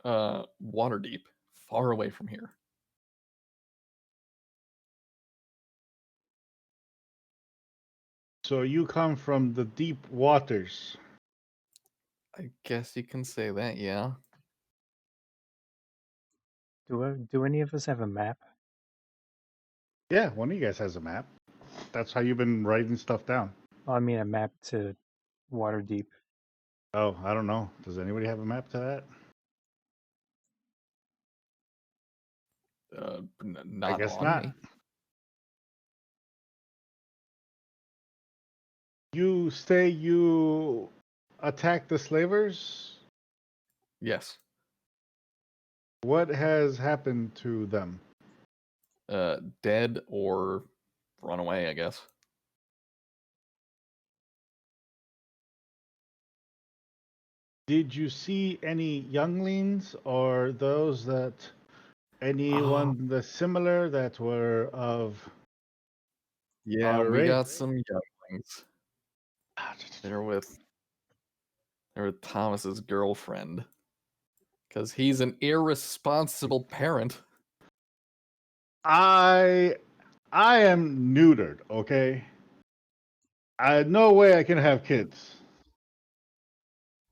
Waterdeep, far away from here. So you come from the deep waters. I guess you can say that, yeah. Do any of us have a map? Yeah, one of you guys has a map. That's how you've been writing stuff down. Well, I mean a map to Waterdeep. Oh, I don't know. Does anybody have a map to that? I Not guess on not. me. You say you attack the slavers? Yes. What has happened to them? Dead or run away, I guess. Did you see any younglings or those that anyone that's similar that were of Yeah, our we race? got some younglings. They're with Thomas's girlfriend. Because he's an irresponsible parent. I am neutered, okay? No way I can have kids.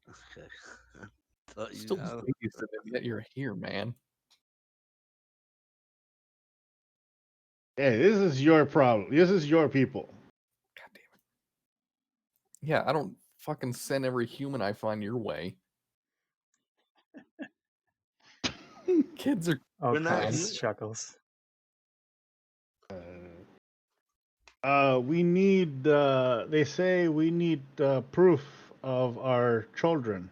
Okay. Thought you, Still babysitting, yet you're here, man. Hey, this is your problem. This is your people. God damn it. Yeah, I don't fucking send every human I find your way. Kids are Oh, We're not O'Koss human. chuckles. We need. They say we need proof of our children.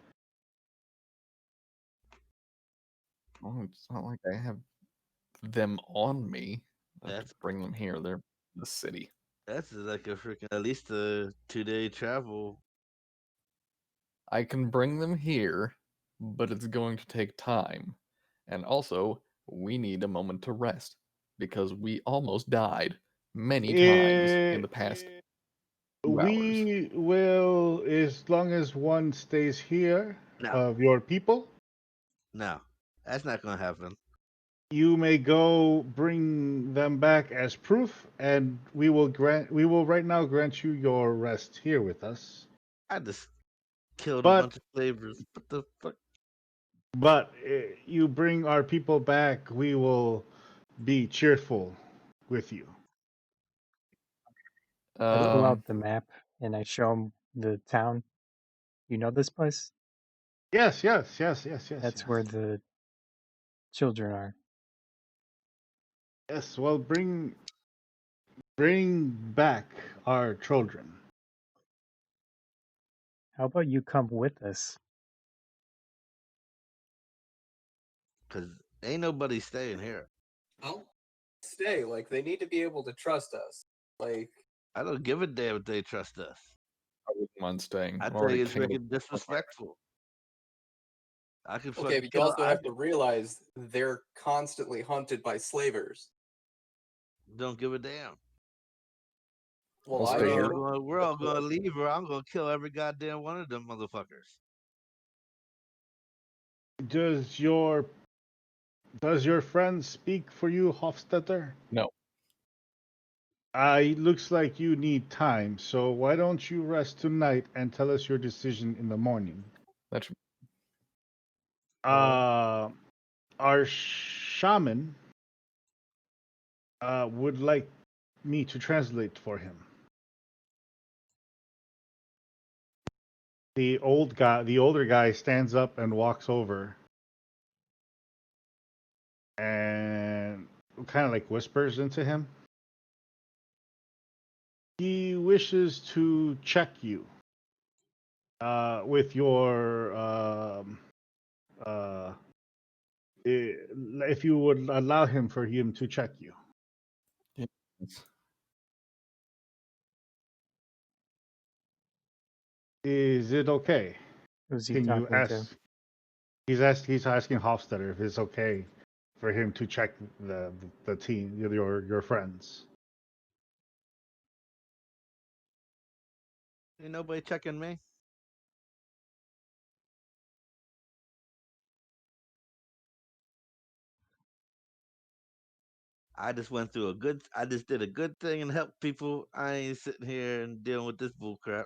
Oh, it's not like I have them on me. I have to That's bring them here. They're in the city. That's like a freaking at least a 2-day travel. I can bring them here, but it's going to take time. And also, we need a moment to rest because we almost died many times in the past 2 hours. We will, as long as one stays here No, of your people, no, that's not gonna happen. you may go bring them back as proof, and we will right now grant you your rest here with us. I just killed a But bunch of slavers. What the fuck? you bring our people back, we will be cheerful with you. I pull out Um, the map and I show him the town. You know this place? Yes. That's where the children are. Yes. Well, bring back our children. How about you come with us? Cause ain't nobody staying here. I'll stay. Like, they need to be able to trust us. Like, I don't give a damn if they trust us. I wouldn't mind staying. I I'm think already it's king of freaking disrespectful. I could okay, fucking but you kill. also have to realize they're constantly hunted by slavers. Don't give a damn. Well, I'll I stay We're all, here. do. going, we're all gonna leave, or I'm gonna kill every goddamn one of them motherfuckers. Does your friend speak for you, Hofstetter? No. It looks like you need time, so why don't you rest tonight and tell us your decision in the morning? That should, Our shaman would like me to translate for him. The older guy stands up and walks over and kind of like whispers into him. He wishes to check you with your if you would allow him for him to check you. yes. Is it okay? Who's he Can you talking to? ask? He's asking Hofstetter if it's okay for him to check the team, your friends. Ain't nobody checking me. I just went through I just did a good thing and helped people. I ain't sitting here and dealing with this bullcrap.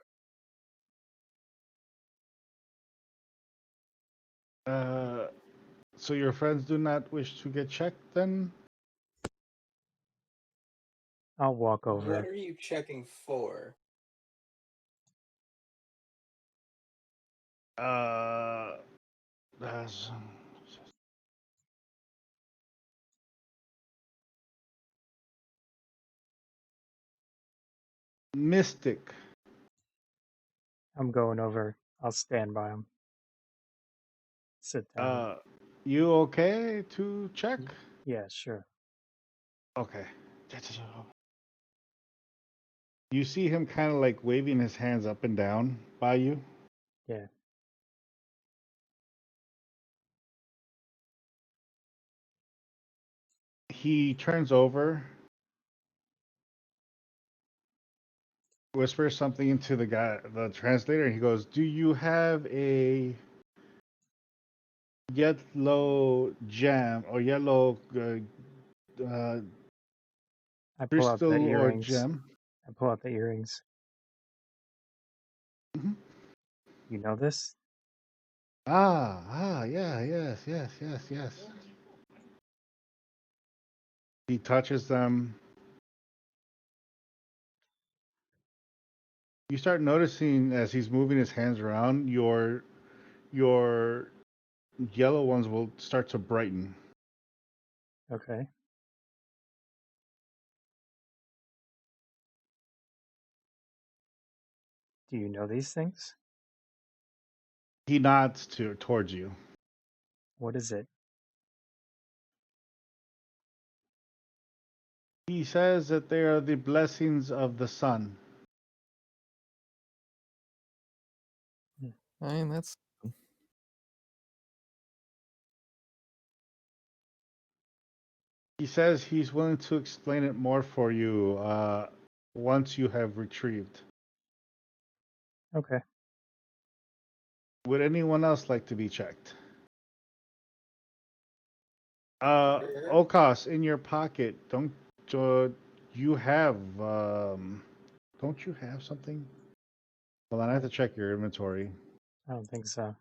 So your friends do not wish to get checked then? I'll walk What over. are you checking for? That's- Mystic. I'm going over. I'll stand by him. Sit down. You okay to check? Yeah, sure. Okay. You see him kind of like waving his hands up and down by you. Yeah. He turns over, whispers something into the translator, and he goes, "Do you have a yellow gem or yellow I pull out the crystal or earrings. gem?" I pull out the earrings. Mm-hmm. You know this? Yeah, yes. He touches them. You start noticing as he's moving his hands around, your yellow ones will start to brighten. Okay. Do you know these things? He nods towards you. What is it? He says that they are the blessings of the sun. I mean, that's He says he's willing to explain it more for you once you have retrieved. Okay. Would anyone else like to be checked? Yeah. O'Koss, in your pocket, don't you have don't you have something? Hold on, I have to check your inventory. I don't think so.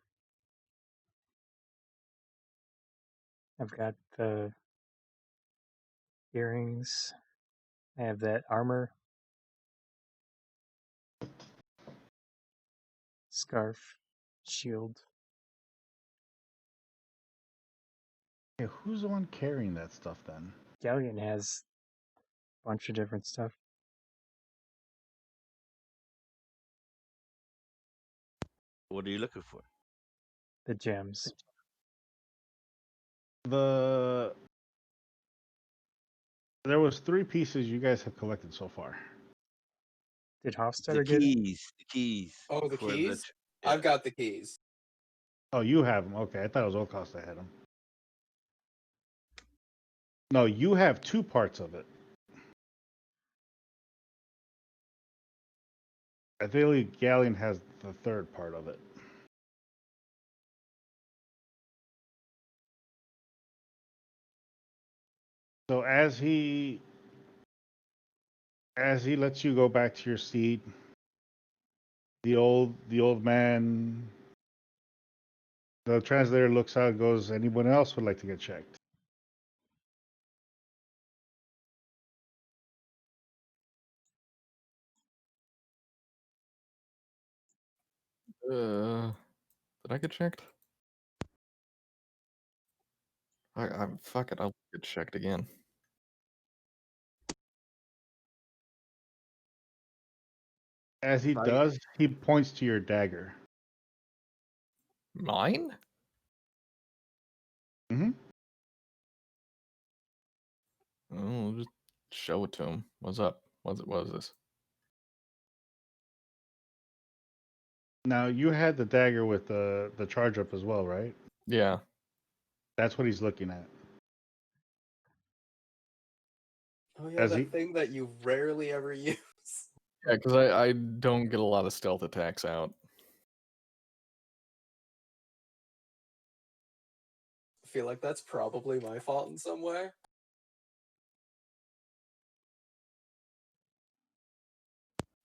I've got the earrings. I have that armor. Scarf. Shield. Okay, who's the one carrying that stuff then? Ghaleon has a bunch of different stuff. What are you looking for? The gems. There was 3 pieces you guys have collected so far. Did The Hofstadter get it? keys. The keys. Oh, the for keys? yeah. I've got the keys. Oh, you have them. Okay, I thought it was O'Koss that had them. No, you have 2 parts of it. I think Ghaleon has the 3rd part of it. So as he lets you go back to your seat, the old man, the translator looks out and goes, anyone else would like to get checked? did I get checked? I'm fuck it. I'll get checked again. As he does, he points to your dagger. Mine? Mm-hmm. Oh, just show it to him. What's up? What is this? Now you had the dagger with the charge up as well, right? Yeah. That's what he's looking at. Oh yeah, As that he thing that you rarely ever use. Yeah, because I don't get a lot of stealth attacks out. I feel like that's probably my fault in some way.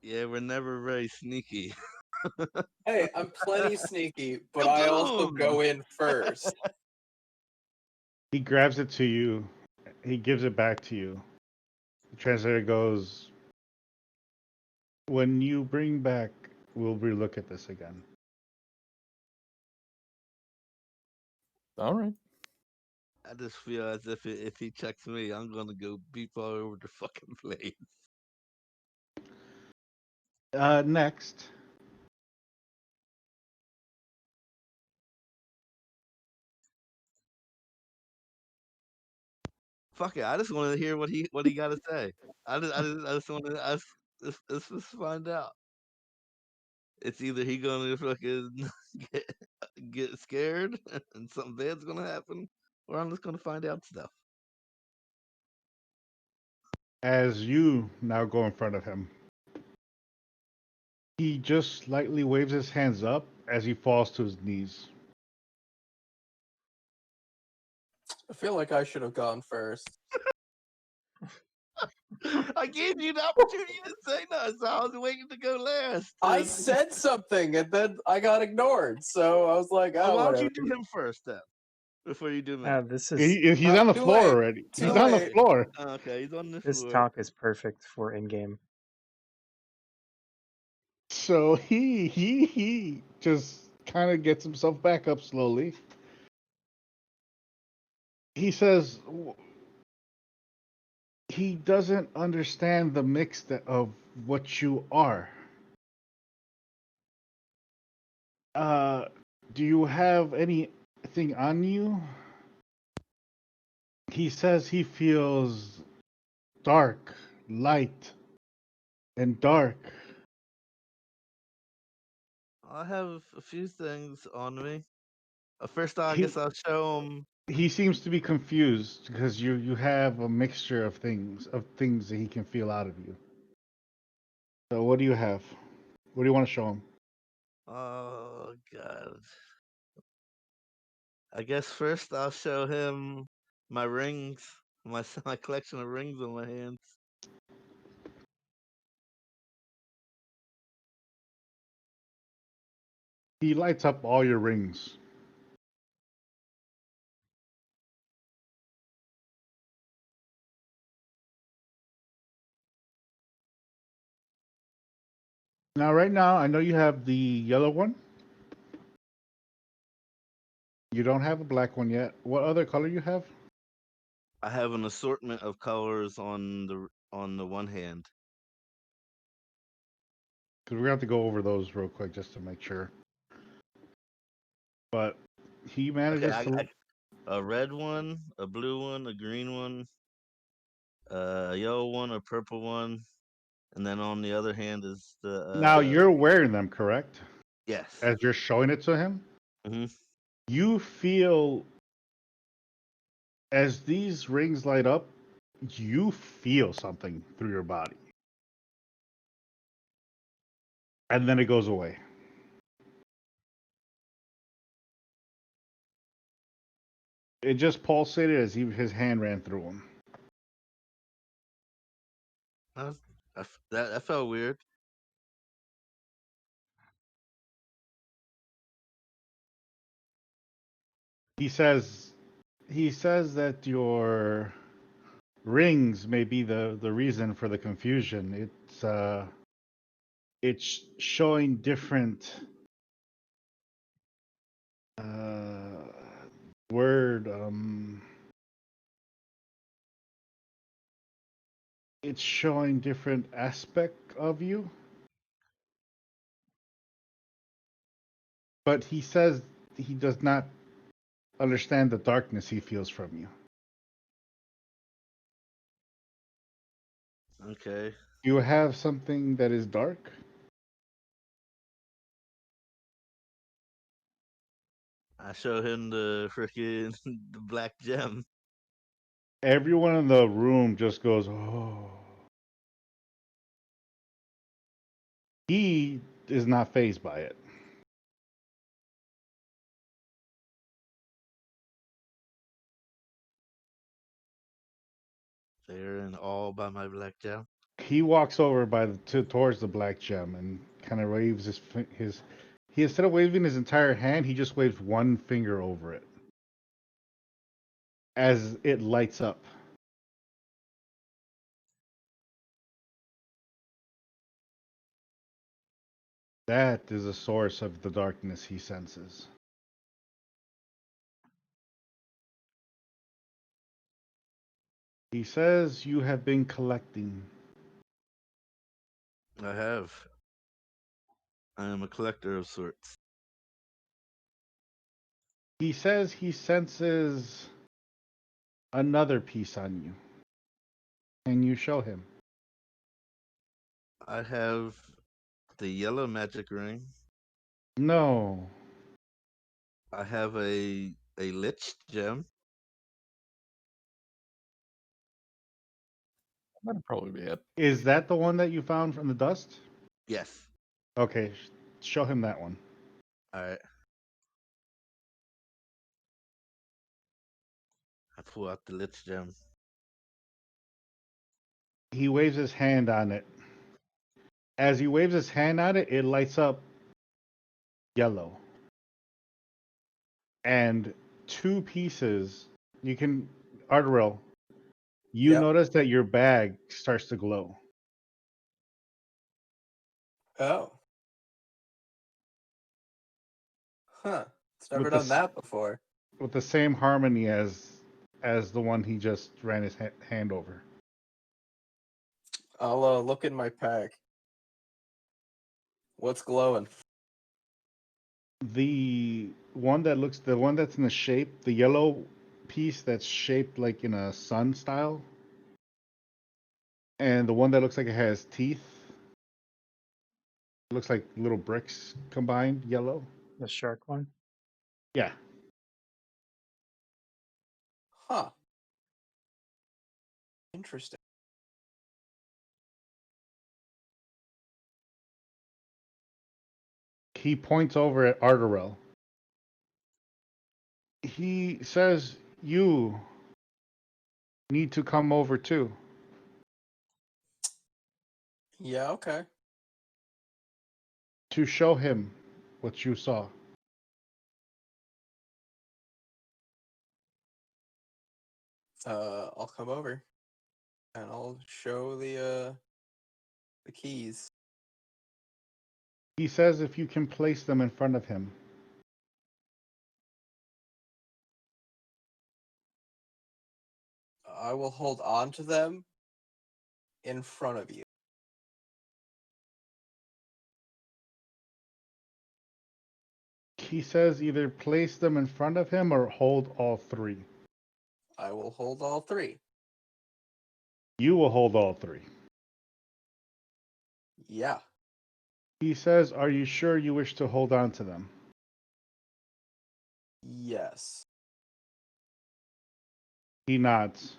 Yeah, we're never very sneaky. Hey, I'm plenty sneaky, but I also Kaboom! go in first. he grabs it to you, he gives it back to you. The translator goes, when you bring back, we'll relook at this again. All right. I just feel as if he checks me, I'm gonna go beep all over the fucking place. Next, Fuck it, I just want to hear what he got to say. I just want to let's just find out. It's either he gonna fucking get, get scared and something bad's gonna happen, or I'm just gonna find out stuff. as you now go in front of him, he just slightly waves his hands up as he falls to his knees. I feel like I should have gone first. I gave you the opportunity to say no, so I was waiting to go last. I And- said something and then I got ignored, so I was like, well, oh, why don't whatever. you do him first then, before you do me? This is He's on the Too floor late. already. Too He's on the late. floor. Okay, he's on the this floor. talk is perfect for in-game. So he just kind of gets himself back up slowly. He says he doesn't understand the mix of what you are. Do you have anything on you? He says he feels dark, light, and dark. I have a few things on me. First, I He guess I'll show him. he seems to be confused because you have a mixture of things that he can feel out of you. So what do you have? What do you want to show him? Oh God. I guess first I'll show him my rings, my collection of rings on my hands. He lights up all your rings. Now, right now, I know you have the yellow one. You don't have a black one yet. What other color you have? I have an assortment of colors on the one hand. Because we're going to have to go over those real quick just to make sure. But he Okay, manages to. a red one, a blue one, a green one, a yellow one, a purple one, and then on the other hand is Now, the you're wearing them, correct? yes. As you're showing it to him? Hmm. You feel, as these rings light up, you feel something through your body. And then it goes away. It just pulsated as his hand ran through him. That felt weird. He says that your rings may be the reason for the confusion. It's showing different word it's showing different aspect of you. But he says he does not understand the darkness he feels from you. Okay. You have something that is dark? I show him the freaking the black gem. Everyone in the room just goes, oh. He is not fazed by it. They're in all by my black gem. He walks over towards the black gem and kind of waves his. He, instead of waving his entire hand, he just waves one finger over it as it lights up. That is the source of the darkness he senses. He says you have been collecting. I have. I am a collector of sorts. He says he senses another piece on you. Can you show him? I have the yellow magic ring. No. I have a lich gem. That'd probably be it. Is that the one that you found from the dust? Yes. Okay, show him that one. All right. I pull out the lich gem. He waves his hand on it. As he waves his hand on it, it lights up yellow. And two pieces, you can, Ardorel, you Yep. notice that your bag starts to glow. Oh. Huh. It's never With done this, that before. with the same harmony as the one he just ran his hand over. I'll look in my pack. What's glowing? The one that's in the shape, the yellow piece that's shaped like in a sun style, And the one that looks like it has teeth, it looks like little bricks combined, yellow. The shark one. Yeah. Huh. Interesting. He points over at Ardorel. He says, "You need to come over too." Yeah, okay. To show him what you saw. I'll come over and I'll show the keys. He says if you can place them in front of him. I will hold on to them in front of you. He says either place them in front of him or hold all three. I will hold all three. You will hold all three. Yeah. He says, "Are you sure you wish to hold on to them?" Yes. He nods.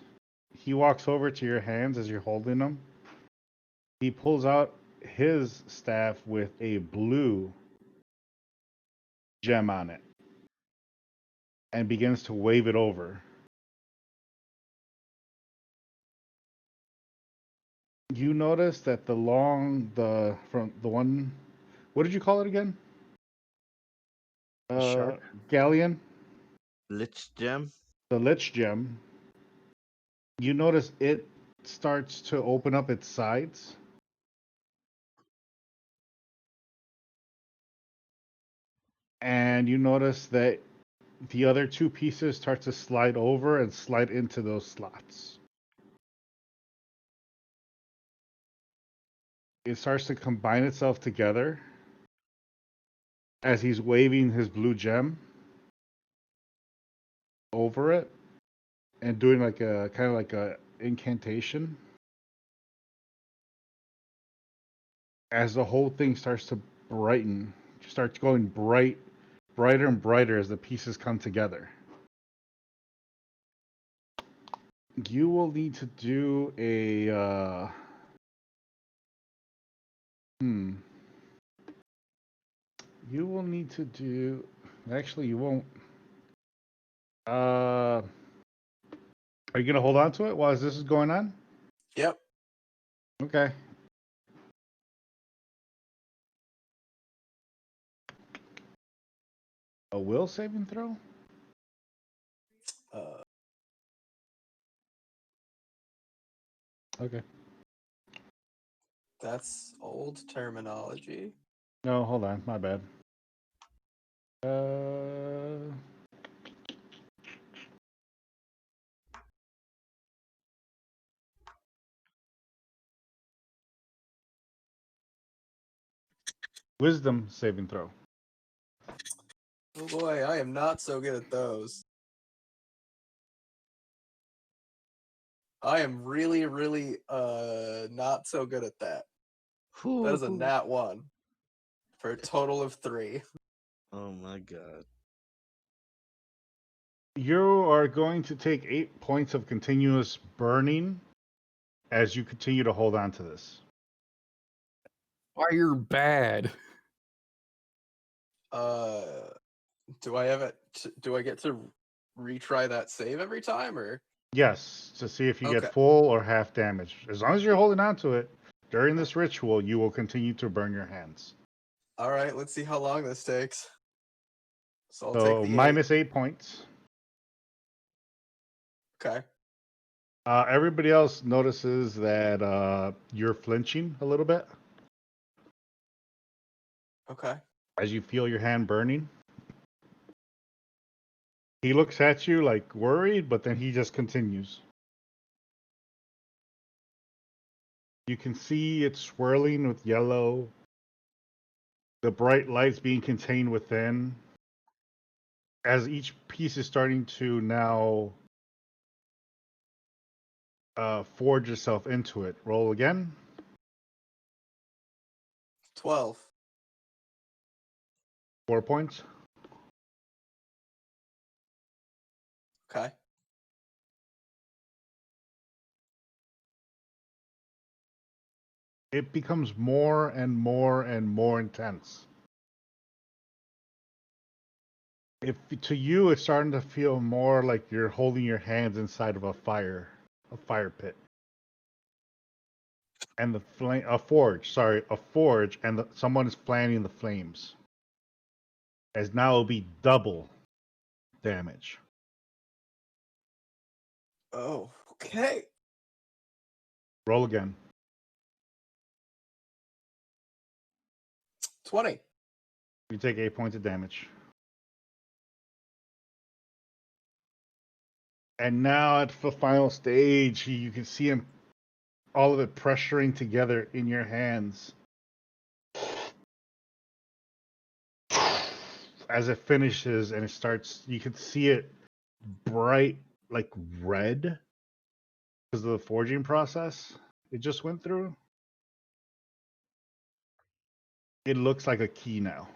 He walks over to your hands as you're holding them. He pulls out his staff with a blue gem on it and begins to wave it over. You notice that from the one, what did you call it again? Shark. Ghaleon, Lich gem. the Lich gem. You notice it starts to open up its sides. And you notice that the other two pieces start to slide over and slide into those slots. It starts to combine itself together as he's waving his blue gem over it and doing like a kind of like a incantation. As the whole thing starts to brighten, starts going brighter and brighter as the pieces come together. You will need to do a You will need to do. Actually, you won't. Are you gonna hold on to it while this is going on? Yep. Okay. A will saving throw? Uh, Okay. that's old terminology. No, hold on. My bad. Uh. Wisdom saving throw. Oh boy, I am not so good at those. I am really, really not so good at that. That is a nat 1 for a total of 3. Oh my god. You are going to take 8 points of continuous burning as you continue to hold on to this. Fire bad. Do I have it? Do I get to retry that save every time, or? Yes, to see if you get Okay. full or half damage. As long as you're holding on to it during this ritual, you will continue to burn your hands. All right, let's see how long this takes. So I'll So take the minus 8 points. Okay. Everybody else notices that you're flinching a little bit Okay. as you feel your hand burning. He looks at you like worried, but then he just continues. You can see it swirling with yellow, the bright lights being contained within. As each piece is starting to now forge yourself into it. Roll again. 12. 4 points. Okay. It becomes more and more and more intense. If to you it's starting to feel more like you're holding your hands inside of a fire pit. And the flame, a forge, and someone is fanning the flames. As now it'll be double damage. Oh, okay. Roll again. 20. You take 8 points of damage. And now at the final stage, you can see him, all of it pressuring together in your hands. As it finishes and it starts, you can see it bright, like red, because of the forging process it just went through. It looks like a key now.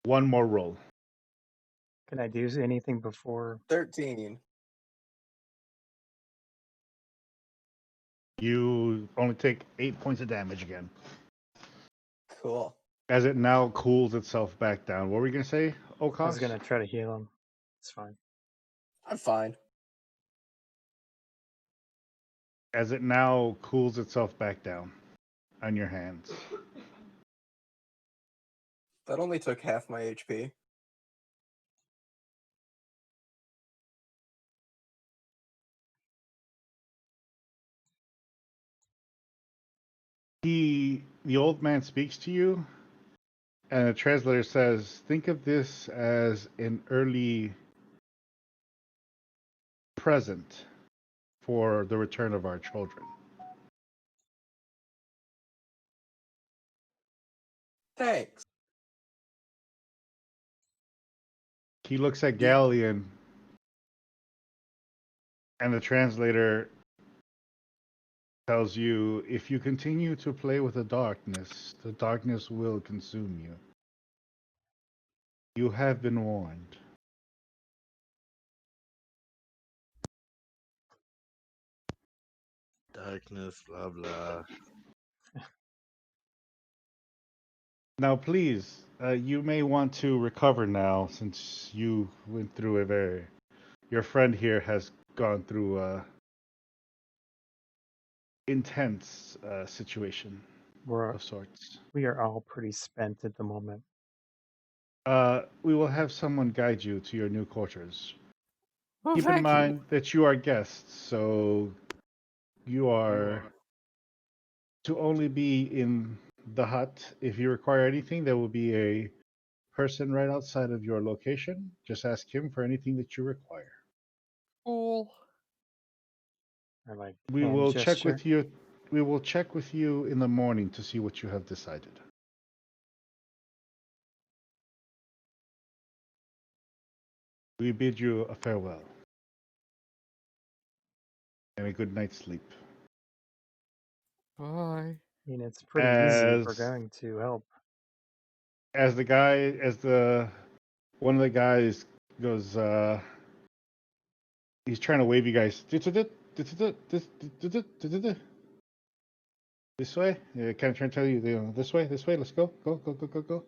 One more roll. Can I do anything before? 13. You only take 8 points of damage again. Cool. As it now cools itself back down. What were we going to say, O'Koss? I was gonna try to heal him. It's fine. I'm fine. As it now cools itself back down on your hands. That only took half my HP. The old man speaks to you, and the translator says, think of this as an early present for the return of our children. Thanks. He looks at Ghaleon, and the translator tells you, if you continue to play with the darkness will consume you. You have been warned. Darkness, blah blah. Now, please, you may want to recover now, since you went through your friend here has gone through a intense situation of sorts. We are all pretty spent at the moment. We will have someone guide you to your new quarters. Oh, Keep in mind that you are guests, so you are to only be in the hut. If you require anything, there will be a person right outside of your location. Just ask him for anything that you require. Cool. Or like We hand will gesture. check with you. We will check with you in the morning to see what you have decided. We bid you a farewell and a good night's sleep. Bye. I mean, it's pretty easy if we're As going to help. one of the guys goes, he's trying to wave you guys. This way? Yeah, kind of trying to tell you, this way, let's go. Go.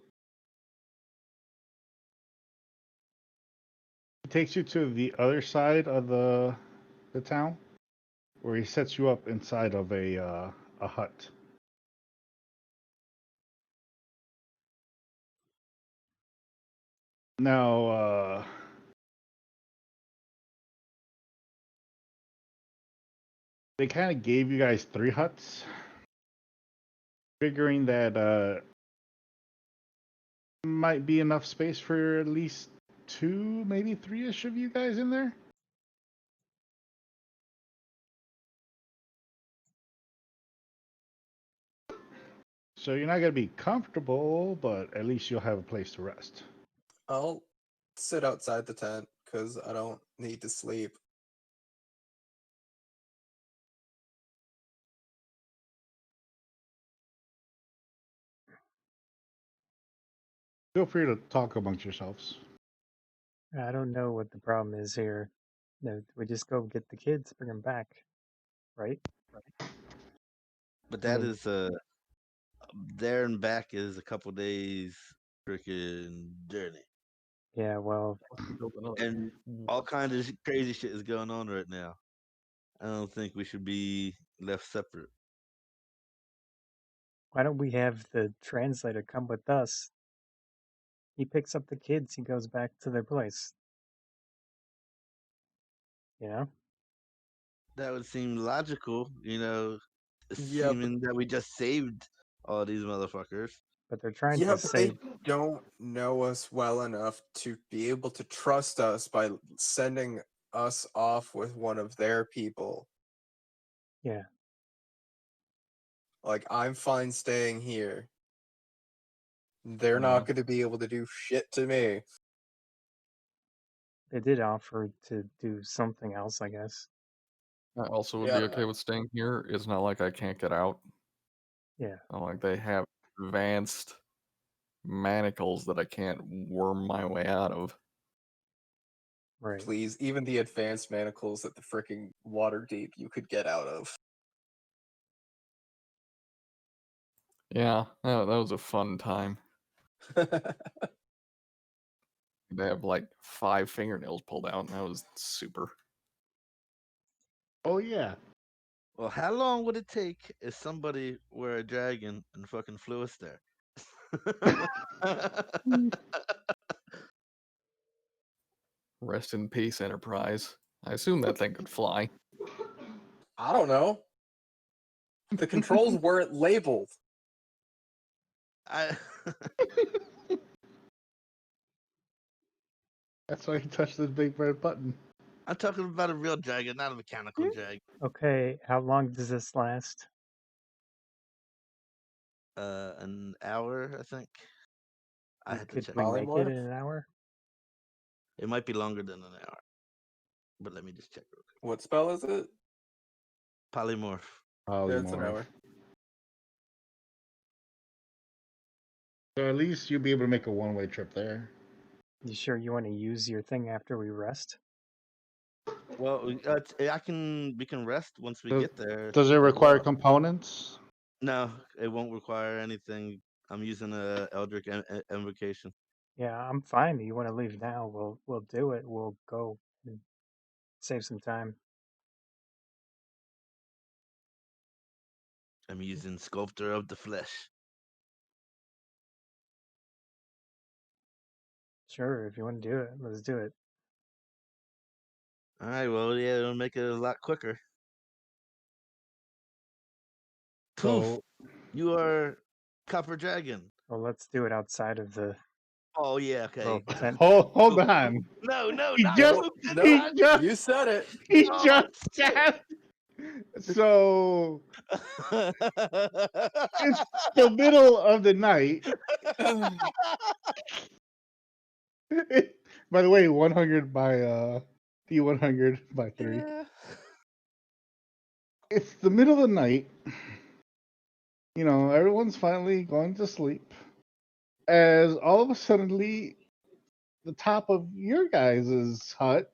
He takes you to the other side of the town, where he sets you up inside of a hut. Now, they kind of gave you guys 3 huts, figuring that might be enough space for at least 2, maybe 3-ish of you guys in there. So you're not gonna be comfortable, but at least you'll have a place to rest. I'll sit outside the tent because I don't need to sleep. Feel free to talk amongst yourselves. I don't know what the problem is here. No, we just go get the kids, bring them back, right? But I that mean, is there and back is a couple days freaking journey, yeah. Well, Build another and all kinds of crazy shit is going on right now. I don't think we should be left separate. why don't we have the translator come with us? He picks up the kids. He goes back to their place. You know. That would seem logical, Yeah, assuming that we just saved all these motherfuckers. But they're trying Yeah, to but they save. don't know us well enough to be able to trust us by sending us off with one of their people. Yeah, Like, I'm fine staying here. They're not going to be able to do shit to me. they did offer to do something else, I guess. I also would Yeah. be okay with staying here. It's not like I can't get out. Yeah, Like they have advanced manacles that I can't worm my way out of. right. Please, even the advanced manacles at the freaking water deep you could get out of. Yeah, that was a fun time. They have like 5 fingernails pulled out, and that was super. Oh yeah. Well, how long would it take if somebody were a dragon and fucking flew us there? Rest in peace, Enterprise. I assume that thing could fly. I don't know. The controls weren't labeled. I That's why he touched the big red button. I'm talking about a real dragon, not a mechanical dragon. Okay, how long does this last? An hour, I think. I had to Could check. we Probably make more. it in an hour? It might be longer than an hour, but let me just check real quick. What spell is it? Polymorph. Yeah, it's an Polymorph. hour. So at least you'll be able to make a one-way trip there. You sure you want to use your thing after we rest? Well, we can rest once we Does- get there. Does it as require well. components? No, it won't require anything. I'm using a Eldritch invocation. Yeah, I'm fine. You want to leave now? We'll do it. We'll go and save some time. I'm using Sculptor of the Flesh. Sure, if you want to do it, let's do it. All right, well, yeah, it'll make it a lot quicker. Poof! So You are Copper Dragon. Well, let's do it outside of the Oh yeah, okay. little tent. hold on. No, He not just- you. No, He just you said it. he Oh, just shit. stabbed. So it's the middle of the night. By the way, 100 by D100 by 3. Yeah. It's the middle of the night. Everyone's finally going to sleep. As all of a sudden, the top of your guys' hut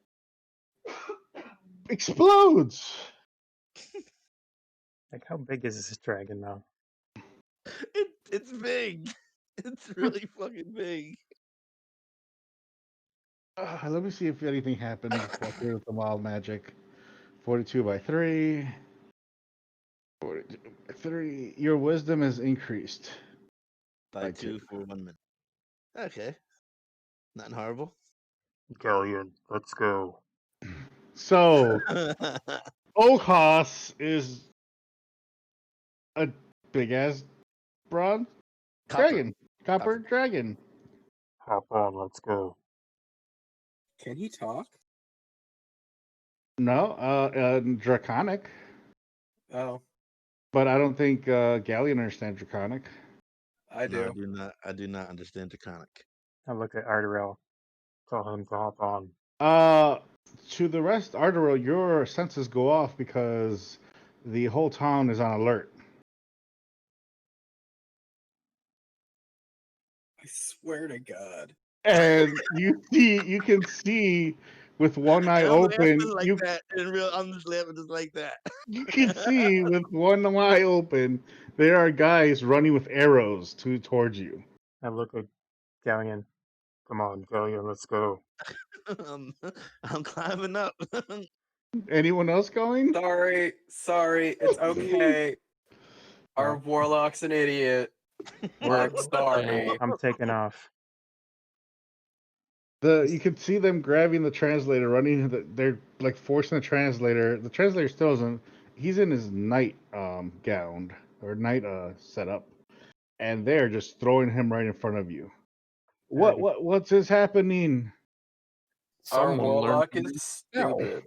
explodes. Like, how big is this dragon now? It's big. It's really fucking big. Let me see if anything happens with the wild magic. 42 by 3. 42 by 3. Your wisdom is increased. By By 2 2. for 1 minute. Okay. Nothing horrible. Ghaleon, let's go. So, O'Koss is a big ass bronze dragon. Copper dragon. Hop on, let's go. Can he talk? No, draconic. Oh, But I don't think Ghaleon understands draconic. I do. No, I do not understand Draconic. I look at Ardorel. Tell him to hop on. To the rest, Ardorel, your senses go off because the whole town is on alert. I swear to God. And you can see with one eye And I'm laughing open, like that. I'm just laughing just like that. you can see with one eye open, there are guys running with arrows towards you. I look at Ghaleon. Come on, Ghaleon, let's go. I'm climbing up. Anyone else going? Sorry, it's okay. Our warlock's an idiot. I'm sorry. I'm taking off. You can see them grabbing the translator, running. They're like forcing the translator. The translator still isn't. He's in his night gown or night setup, and they're just throwing him right in front of you. What's this happening? Our Someone learned warlock to read is now. stupid.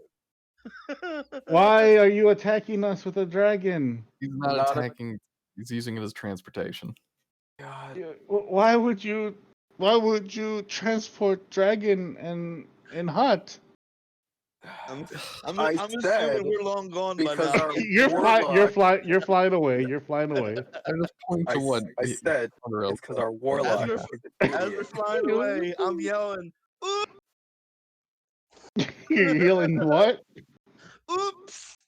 Why are you attacking us with a dragon? He's not Not a- attacking. He's using it as transportation. God. Why would you? Why would you transport dragon and hut? I'm I assuming said we're long gone by because now. our You're flying away. You're flying away. I just point to what I said Ardorel it's because our said. warlock we're- is an As we're idiot. flying away, I'm yelling, You're healing what? "Oops!"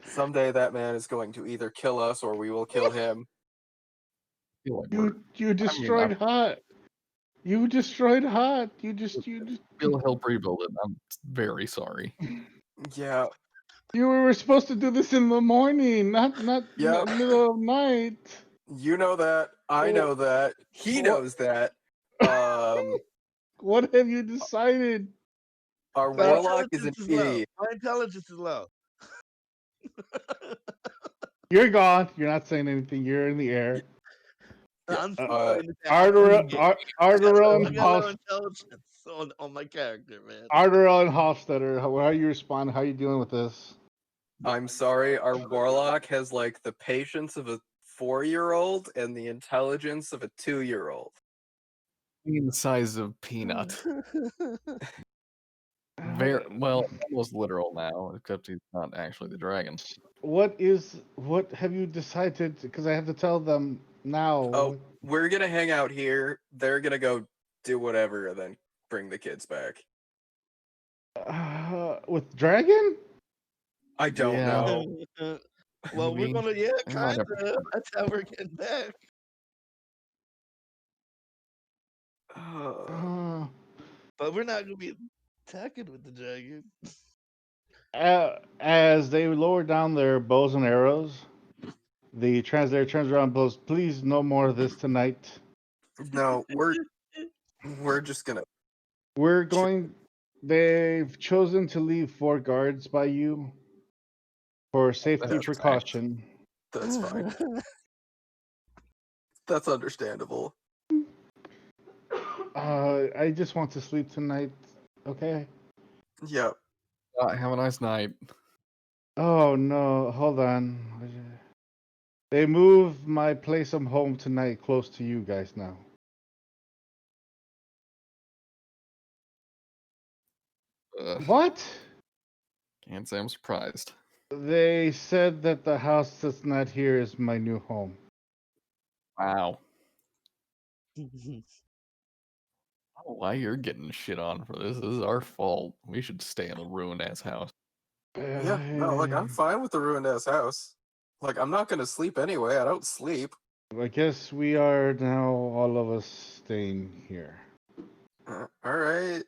Someday that man is going to either kill us or we will kill him. I feel like we're You destroyed hut. You destroyed hut. You just We'll help rebuild it. I'm very sorry. Yeah. You were supposed to do this in the morning, not Yep. middle of night. You know that. I know that. He knows that. What have you decided? Our My warlock is an intelligence is low. idiot. My intelligence is low. You're gone. You're not saying anything. You're in the air. I'm still Uh, playing the game. Ardorel I and got low Hoff, intelligence on my character, man. Ardorel and Hofstetter. How are you responding? How are you dealing with this? I'm sorry, our warlock has like the patience of a 4-year-old and the intelligence of a 2-year-old. The size of peanut. Very well, almost literal now, except he's not actually the dragon. What have you decided? Because I have to tell them now. Oh, we're gonna hang out here. They're gonna go do whatever and then bring the kids back. With dragon? I don't Yeah. know. Well, we're gonna, They might kind have- of. That's how we're getting back. But we're not gonna be attacking with the dragon. As they lower down their bows and arrows, the translator turns around and blows, "Please, no more of this tonight. No, we're just gonna. We're going." They've chosen to leave 4 guards by you for safety That's precaution. That's fine. That's understandable. I just want to sleep tonight. Okay. Yep. Have a nice night. Oh no! Hold on. They moved my place of home tonight close to you guys now. What? Can't say I'm surprised. They said that the house that's not here is my new home. Wow. I don't know why you're getting shit on for this. This is our fault. We should stay in the ruined ass house. Yeah. No, like I'm fine with the ruined ass house. Like I'm not gonna sleep anyway. I don't sleep. I guess we are now all of us staying here. All right.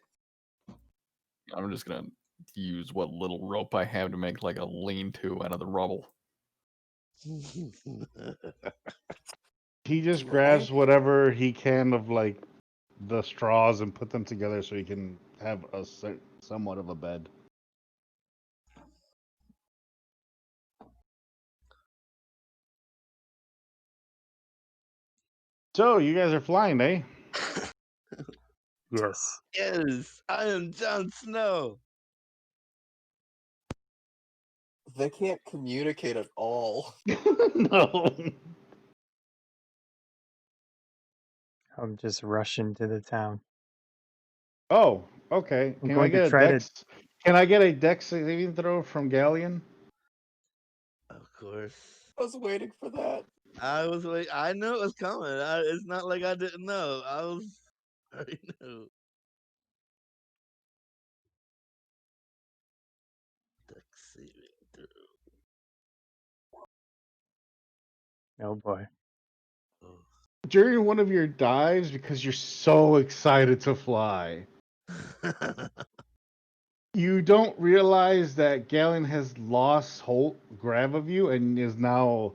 I'm just gonna use what little rope I have to make like a lean-to out of the rubble. He just Yeah. grabs whatever he can of like the straws and put them together so he can have a somewhat of a bed. So you guys are flying, eh? Yes. Yes, I am Jon Snow. They can't communicate at all. No. I'm just rushing to the town. Oh, okay. I'm Can I going to get a try to. dex? Can I get a dex saving throw from Ghaleon? Of course. I was waiting for that. I was like, I knew it was coming. It's not like I didn't know. I already knew. Dex saving throw. Oh boy. Oh. During one of your dives, because you're so excited to fly, you don't realize that Ghaleon has lost grab of you and is now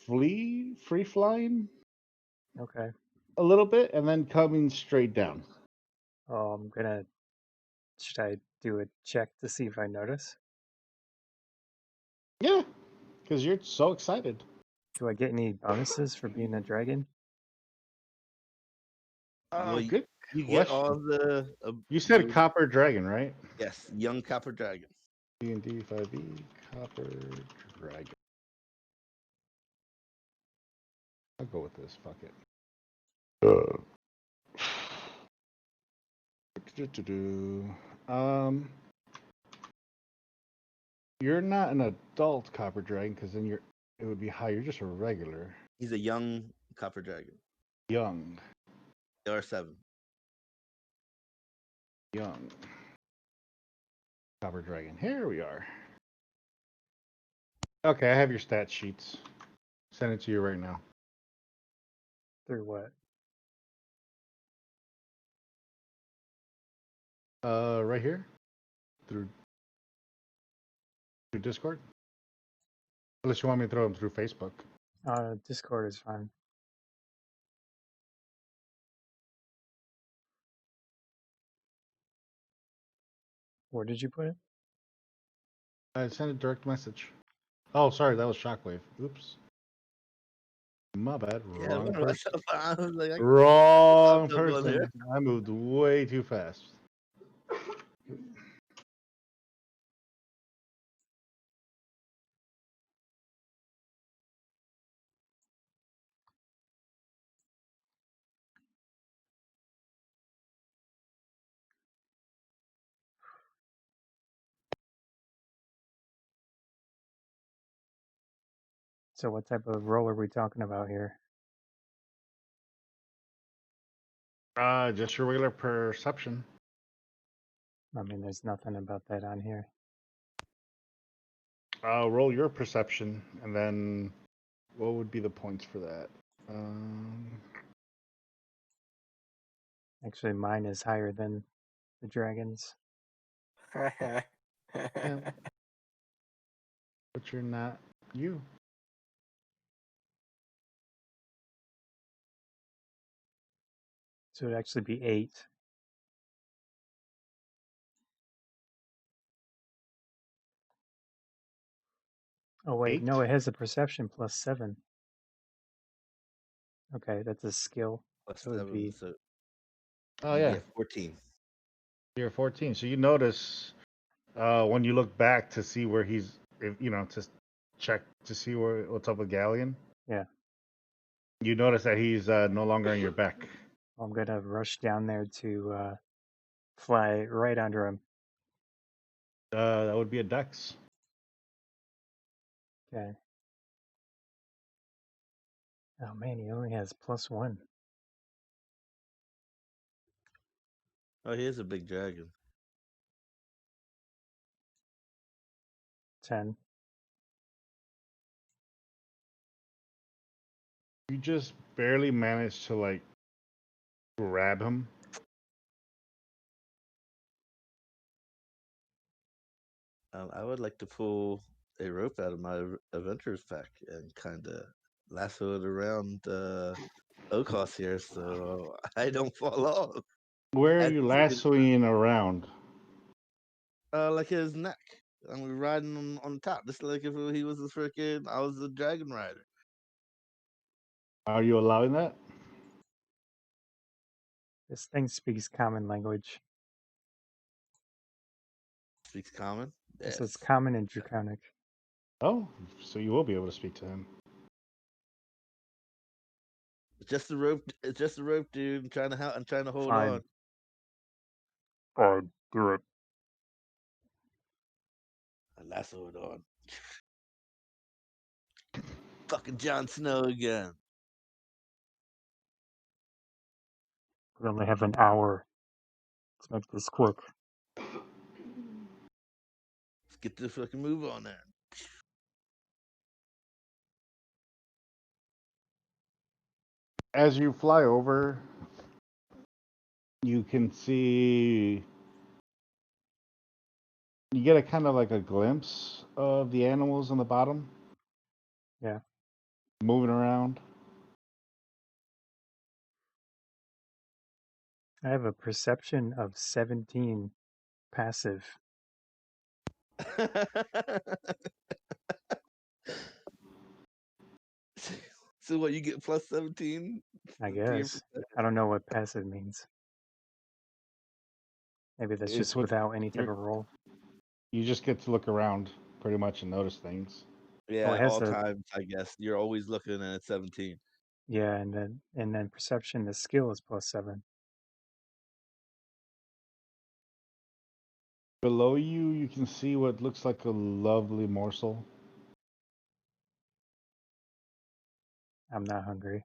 free flying Okay. a little bit and then coming straight down. Oh, I'm gonna. Should I do a check to see if I notice? Yeah, because you're so excited. Do I get any bonuses for being a dragon? Well, Good you get question. all the. You said copper dragon, right? Yes, young copper dragon. D&D 5e copper dragon. I'll go with this. Fuck it. You're not an adult copper dragon because then it would be high. You're just a regular He's a young copper dragon. young There are 7. young copper dragon. Here we are. Okay, I have your stat sheets. Send it to you right now. Through what? Right here through Discord. Unless you want me to throw them through Facebook. Discord is fine. Where did you put it? I sent a direct message. Oh, sorry, that was Shockwave. Oops. My bad. Yeah, Wrong person. I was like, Wrong I'm going here. person. I moved way too fast. So what type of roll are we talking about here? Just your regular perception. I mean, there's nothing about that on here. Roll your perception, and then what would be the points for that? Actually, mine is higher than the dragon's. But you're not you. So it'd actually be 8. Oh wait, 8? no, it has a perception plus 7. Okay, that's a skill. Plus So it would 7, be so Oh you yeah, get 14. you're 14. So you notice when you look back to see where he's, to check to see what's up with Ghaleon. Yeah. You notice that he's no longer on your back. I'm gonna rush down there to fly right under him. That would be a dex. Okay. Oh man, he only has +1. Oh, he is a big dragon. 10. You just barely managed to like grab him. I would like to pull a rope out of my adventurer's pack and kind of lasso it around O'Koss here so I don't fall off. Where are As you he's lassoing around? like his neck. I'm riding on top, just like if he was I was a dragon rider. Are you allowing that? This thing speaks common language. Speaks common. It Yes. says common and draconic. Oh, so you will be able to speak to him. Just the rope. It's just the rope, dude. I'm trying to hold Fine. on. Fine, do it. I lassoed on. Fucking Jon Snow again. We only have an hour. Let's make this quick. Let's get this fucking move on there. As you fly over, you can see. You get a kind of like a glimpse of the animals on the bottom. Yeah. Moving around. I have a perception of 17 passive. So what? You get plus 17? I to your guess. I don't know what passive means. Maybe that's It's just what without any type you're- of roll. You just get to look around pretty much and notice things. Yeah, Oh, it has all the times, I guess. You're always looking and it's 17. yeah, and then perception. The skill is +7. Below you, you can see what looks like a lovely morsel. I'm not hungry.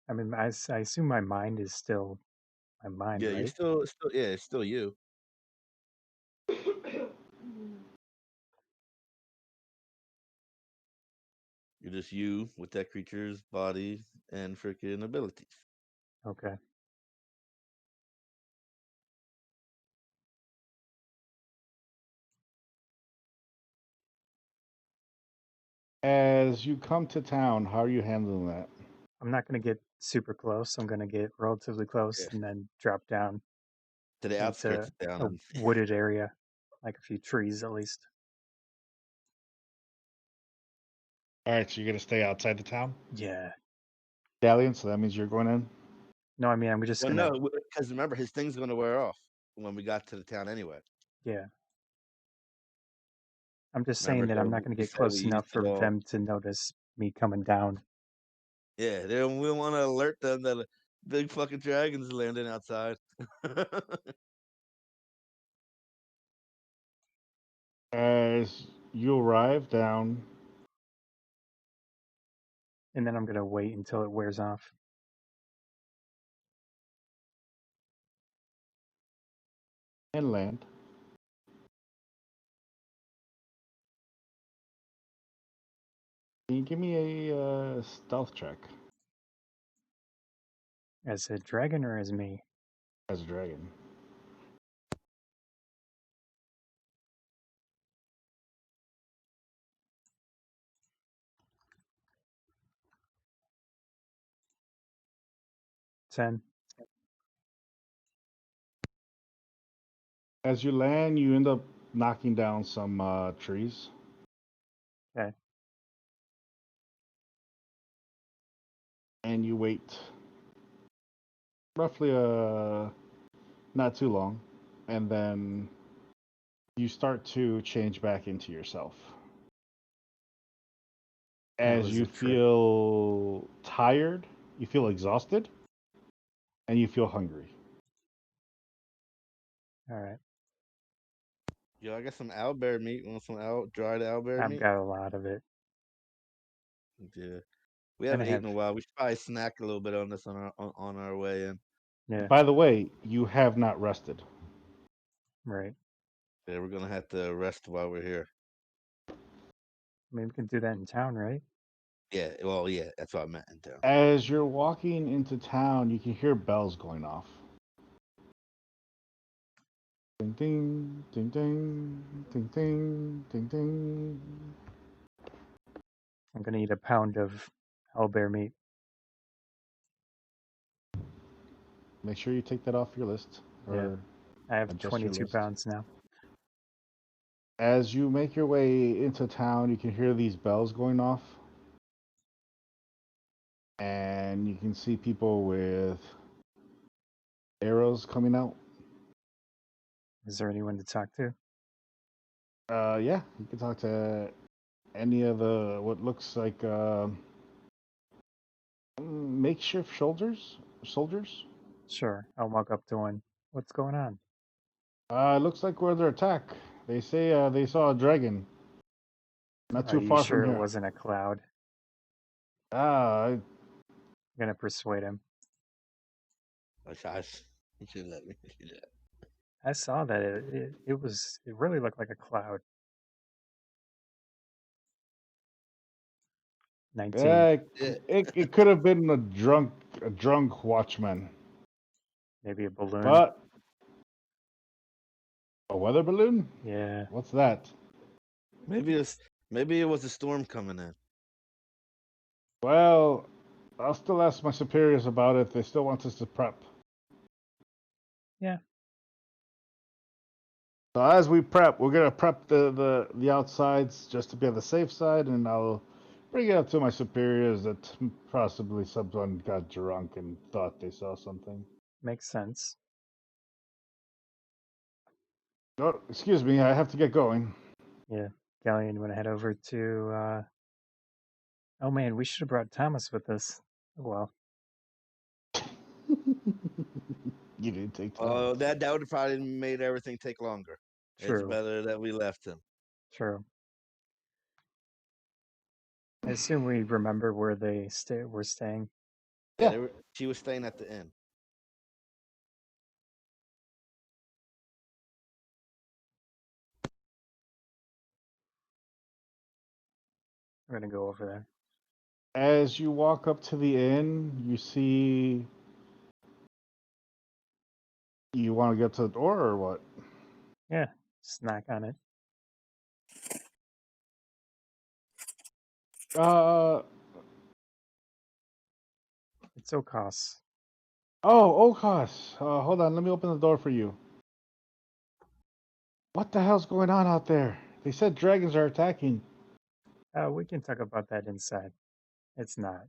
I mean, I assume my mind is still my mind, Yeah, you're right? still, yeah, it's still you. You're just you with that creature's body and freaking abilities. Okay. As you come to town, how are you handling that? I'm not going to get super close. I'm going to get relatively close Yeah. and then drop down To the outskirts into of town. a And wooded area, like a few trees at least. All right, so you're gonna stay outside the town, Yeah. Ghaleon. So that means you're going in. No, I mean, I'm just well, going to, no, because remember, his thing's going to wear off when we got to the town anyway. yeah. I'm just Remember, saying that I'm not going to we get said we close used enough it for all. them to notice me coming down. Yeah, we want to alert them that a big fucking dragon's landing outside. As you arrive down, And then I'm going to wait until it wears off. and land, can you give me a stealth check As a dragon or as me? as a dragon? Ten. As you land, you end up knocking down some trees. Okay. And you wait roughly not too long, and then you start to change back into yourself. That As was you a trick. feel tired, you feel exhausted, and you feel hungry. All right. Yo, I got some owlbear meat. Want some dried owlbear I've meat? got a lot of it. Yeah, we And haven't I eaten have, in a while. We should probably snack a little bit on this on our way in. yeah, By the way, you have not rested. right. Yeah, we're gonna have to rest while we're here. I mean, we can do that in town, right? Yeah, well, yeah, that's what I meant in town. As you're walking into town, you can hear bells going off. Ding ding, ding ding, ding ding, ding ding. I'm going to eat a pound of owlbear meat. Make sure you take that off your list, Yeah. or I have adjust your 22 list. pounds now. As you make your way into town, you can hear these bells going off. And you can see people with arrows coming out. Is there anyone to talk to? Yeah, you can talk to any of the what looks like makeshift soldiers? Sure, I'll walk up to one. What's going on? It looks like we're under attack. They say they saw a dragon not Are too you far from sure it here. wasn't a cloud? Ah, I'm gonna persuade him. Oh, gosh. You should let me do that. I saw that it really looked like a cloud. 19, Yeah. it could have been a drunk watchman, maybe a balloon. but a weather balloon? Yeah, What's that? Maybe it was a storm coming in. Well, I'll still ask my superiors about it. They still want us to prep. yeah, So as we prep, we're gonna prep the outsides just to be on the safe side, and I'll bring it up to my superiors that possibly someone got drunk and thought they saw something. makes sense. Oh, excuse me, I have to get going. Yeah, Ghaleon, want to head over to? Oh man, we should have brought Thomas with us. Well, You didn't take time. Oh, that would have probably made everything take longer. It's true, better that we left him. true. I assume we remember where they were staying. Yeah, Yeah. she was staying at the inn. We're gonna go over there. As you walk up to the inn, you see. You want to get to the door or what? Yeah, just knock on it. It's O'Koss. Oh, O'Koss. Hold on, let me open the door for you. What the hell's going on out there? They said dragons are attacking. We can talk about that inside. It's not.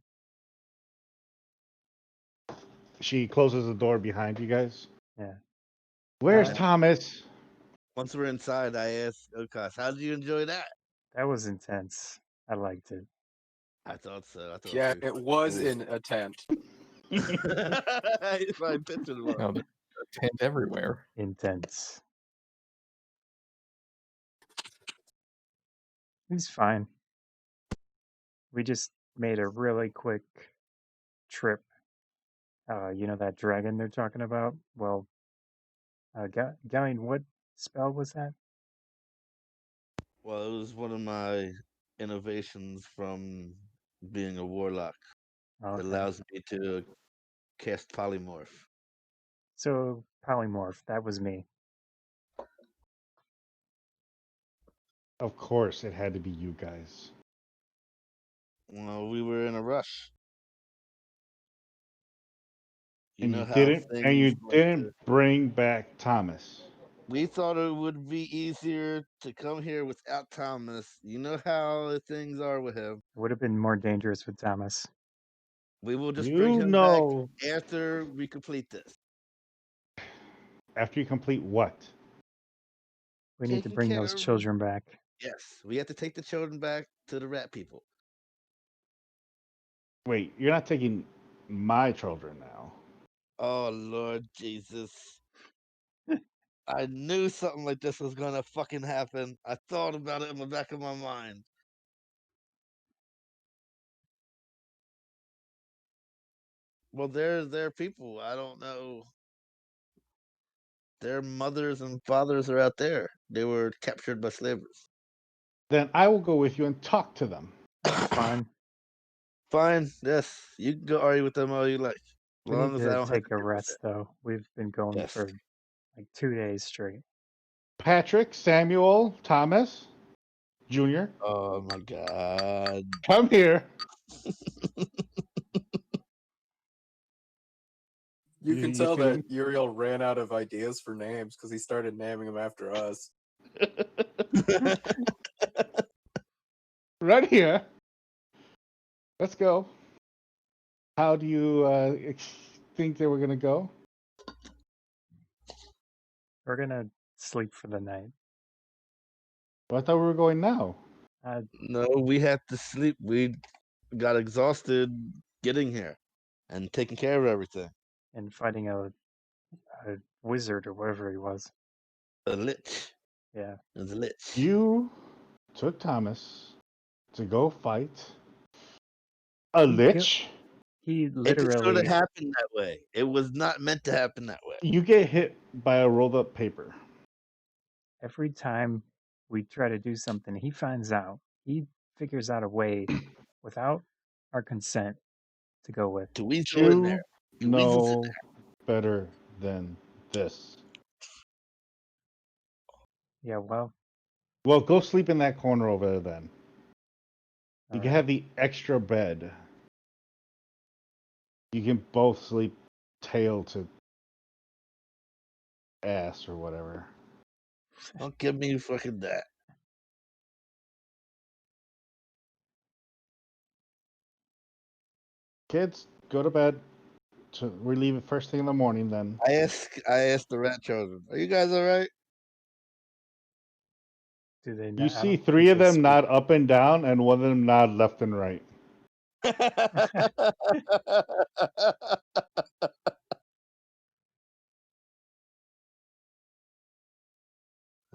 She closes the door behind you guys. Yeah. Where's Uh, Thomas? Once we're inside, I asked O'Koss, "How did you enjoy that?" That was intense. I liked it. I thought so. I thought Yeah, she it was cool. in a tent. If I pictured him. Now there's a tent everywhere. Intense. He's fine. We just made a really quick trip. You know that dragon they're talking about? Well, Ghaleon, what spell was that? Well, it was one of my innovations from being a warlock. It Okay. allows me to cast polymorph. So, polymorph, that was me. Of course, it had to be you guys. Well, we were in a rush. You And know you how didn't. And things you like didn't bring back Thomas. we thought it would be easier to come here without Thomas. You know how things are with him. It would have been more dangerous with Thomas. We will just bring You him back know. after we complete this. After you complete what? We need to Taking bring care those of children back. Yes, we have to take the children back to the rat people. Wait, you're not taking my children now. Oh Lord Jesus. I knew something like this was gonna fucking happen. I thought about it in the back of my mind. Well, they're people. I don't know. Their mothers and fathers are out there. They were captured by slavers. Then I will go with you and talk to them. That's fine. Fine, yes, you can go argue with them all you like, as We need long as I to don't have take to a deal with rest, though. We've been going it. for like 2 days straight. Patrick, Samuel, Thomas, Jr., Oh my god. come here. You can You tell that feeling- Uriel ran out of ideas for names because he started naming them after us. Right here. Let's go. How do you think they were gonna go? We're gonna sleep for the night. Well, I thought we were going now. No, we had to sleep. We got exhausted getting here and taking care of everything. And fighting a wizard or whatever he was. A lich. Yeah. It was a lich. You took Thomas to go fight a He lich. He It sort literally of happened that way. It was not meant to happen that way. You get hit by a rolled up paper. every time we try to do something, he finds out. He figures out a way without our consent to go with. To weasel in there. You To weasel in know better than this. Yeah, well, Well, go sleep in that corner over there then. You all can right. have the extra bed. You can both sleep tail to ass or whatever. Don't give me fucking that. Kids, go to bed. We leave it first thing in the morning then. I asked the rat children, "Are you guys all right?" Do they? You Not, I see don't three think of they them speak. nod up and down and one of them nod left and right.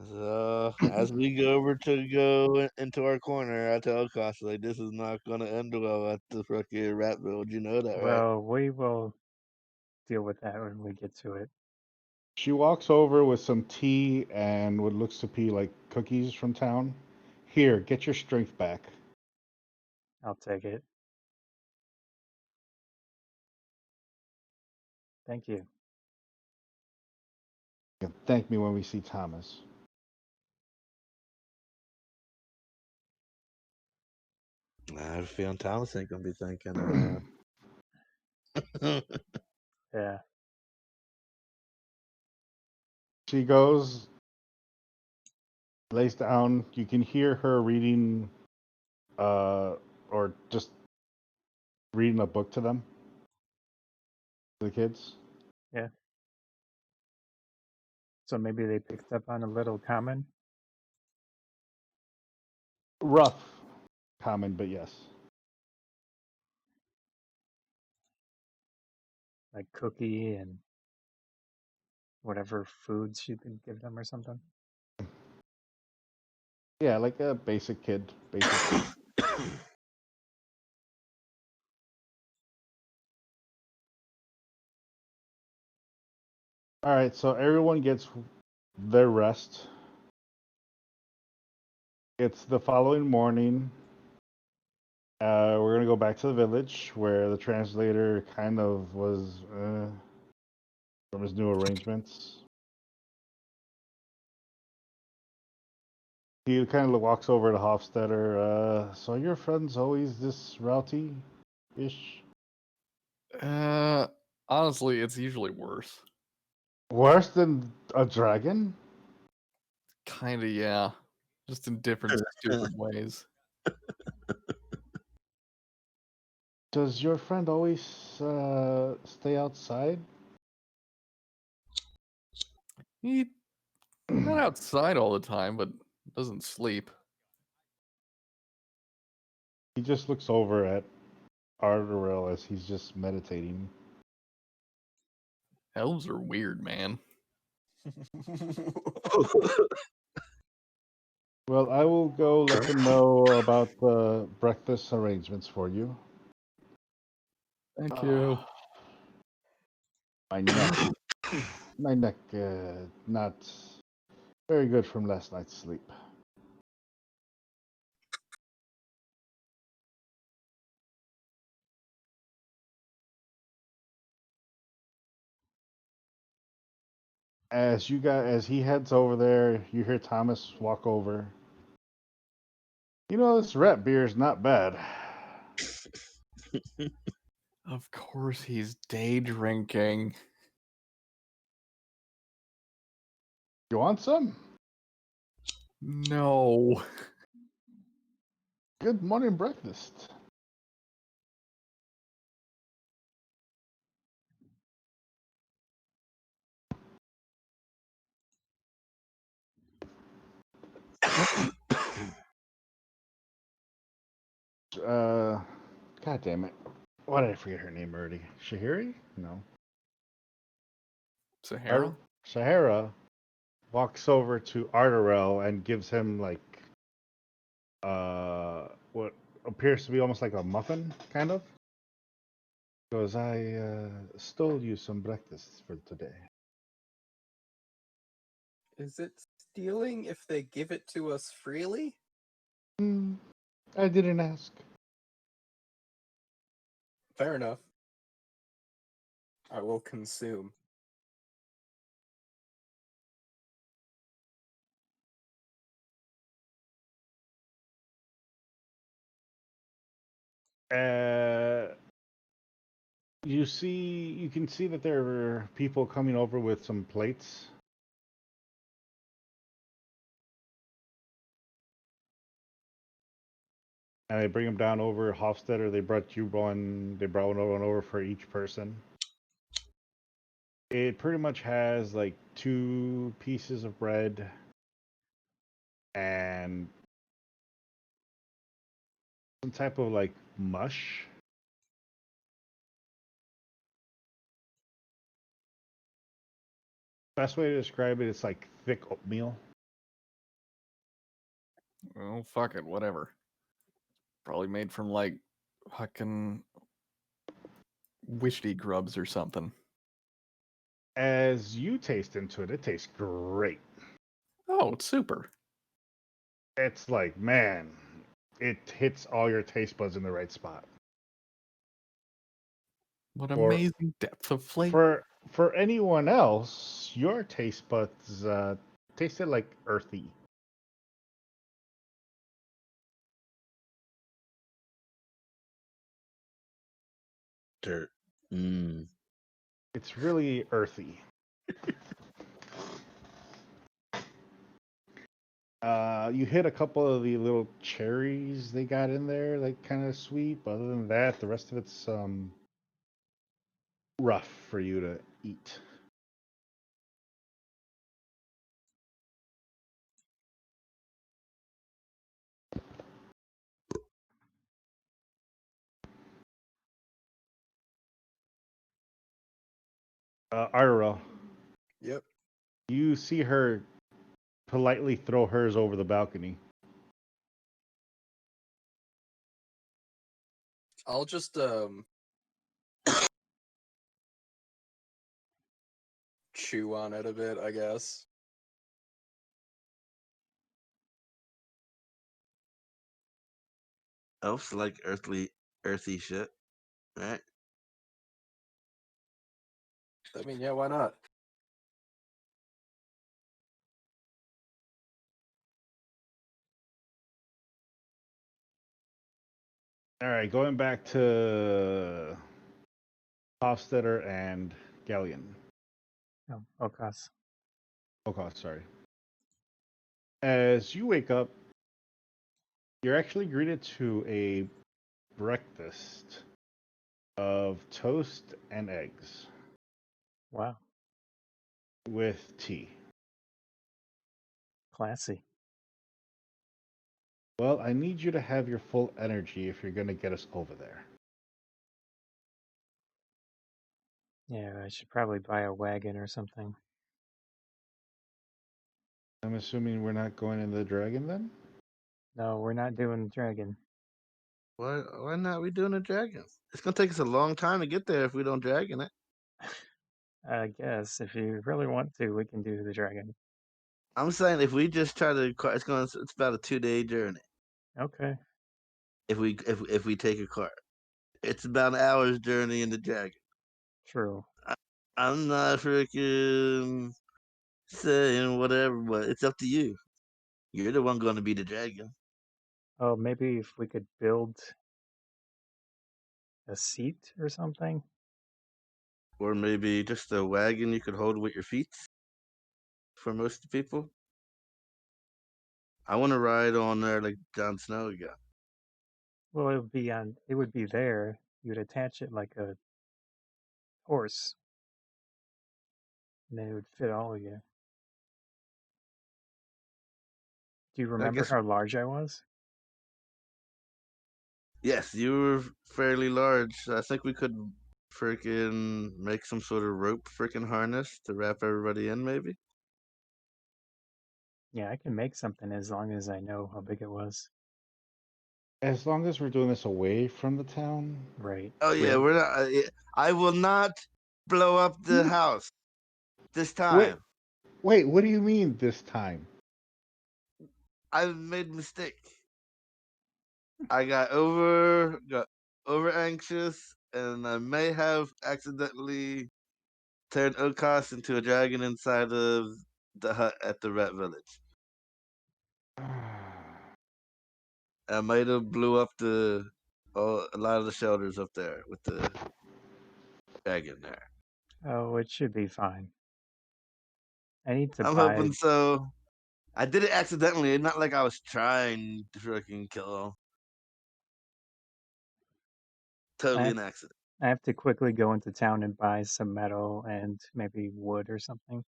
So as we go over to go into our corner, I tell O'Koss, like, this is not gonna end well at the fucking rat village. You know that, right? Well, we will deal with that when we get to it. She walks over with some tea and what looks to be like cookies from town. Here, get your strength back. I'll take it. Thank you. You can thank me when we see Thomas. I have a feeling Thomas ain't gonna be thinking. Yeah. She goes, lays down. You can hear her reading, or just reading a book to them, to the kids. Yeah. So maybe they picked up on a little common. Rough common, but yes. Like cookie and whatever foods you could give them or something. Yeah, like a basic kid. Basic. All right, so everyone gets their rest. It's the following morning. We're gonna go back to the village where the translator kind of was from his new arrangements. He kind of walks over to Hofstetter. So your friend's always this rowdy-ish? Honestly, it's usually worse. Worse than a dragon? Kinda, yeah. Just in different stupid ways. Does your friend always stay outside? He not outside all the time, but doesn't sleep. He just looks over at Ardorel as he's just meditating. Elves are weird, man. Well, I will go let them know about the breakfast arrangements for you. Thank you. My neck. My neck, not very good from last night's sleep. As he heads over there, you hear Thomas walk over. You know, this rat beer is not bad. Of course he's day drinking. You want some? No. Good morning breakfast. God damn it. Why did I forget her name already? Shahiri? No. Sahara? Sahara walks over to Ardorel and gives him like what appears to be almost like a muffin, kind of. Goes, I stole you some breakfast for today. Is it stealing if they give it to us freely? I didn't ask. Fair enough. I will consume. You can see that there are people coming over with some plates. And they bring them down over Hofstetter. They brought one over for each person. It pretty much has like 2 pieces of bread and some type of like mush. Best way to describe it is like thick oatmeal. Oh, fuck it, whatever. Probably made from like fucking wishy grubs or something. As you taste into it, it tastes great. Oh, it's super. It's like, man, it hits all your taste buds in the right spot. What Or amazing depth of flavor. for anyone else, your taste buds tasted like earthy. Dirt. It's really earthy. You hit a couple of the little cherries they got in there, like kind of sweet. But other than that, the rest of it's rough for you to eat. Ira, Yep. you see her politely throw hers over the balcony. I'll just chew on it a bit, I guess. Elves like earthy shit, right? I mean, yeah, why not? All right, going back to Hofstetter and Ghaleon. Oh, O'Koss. O'Koss, sorry. As you wake up, you're actually greeted to a breakfast of toast and eggs Wow, with tea. classy. Well, I need you to have your full energy if you're going to get us over there. Yeah, I should probably buy a wagon or something. I'm assuming we're not going in the dragon then? No, we're not doing dragon. Why not we doing a dragon? It's gonna take us a long time to get there if we don't dragon it. I guess if you really want to, we can do the dragon. I'm saying if we just try to, it's about a 2-day journey. Okay. If we take a car, it's about an hour's journey in the dragon. True. I'm not freaking saying whatever, but it's up to you. You're the one going to be the dragon. Oh, maybe if we could build a seat or something. Or maybe just a wagon you could hold with your feet for most people. I want to ride on there like Jon Snow again. Well, it would be there. You'd attach it like a horse, and then it would fit all of you. Do you I remember guess how large I was? Yes, you were fairly large. I think we could freaking make some sort of rope freaking harness to wrap everybody in, maybe. Yeah, I can make something as long as I know how big it was. As long as we're doing this away from the town. Right. Oh yeah, we're not. I will not blow up the house this Wait, time. wait. What do you mean this time? I've made a mistake. I got over anxious, and I may have accidentally turned O'Koss into a dragon inside of the hut at the rat village. I might have blew up a lot of the shelters up there with the dragon there. Oh, it should be fine. I need to I'm buy. hoping so. I did it accidentally. It's not like I was trying to freaking kill him. I Totally have, an accident. I have to quickly go into town and buy some metal and maybe wood or something.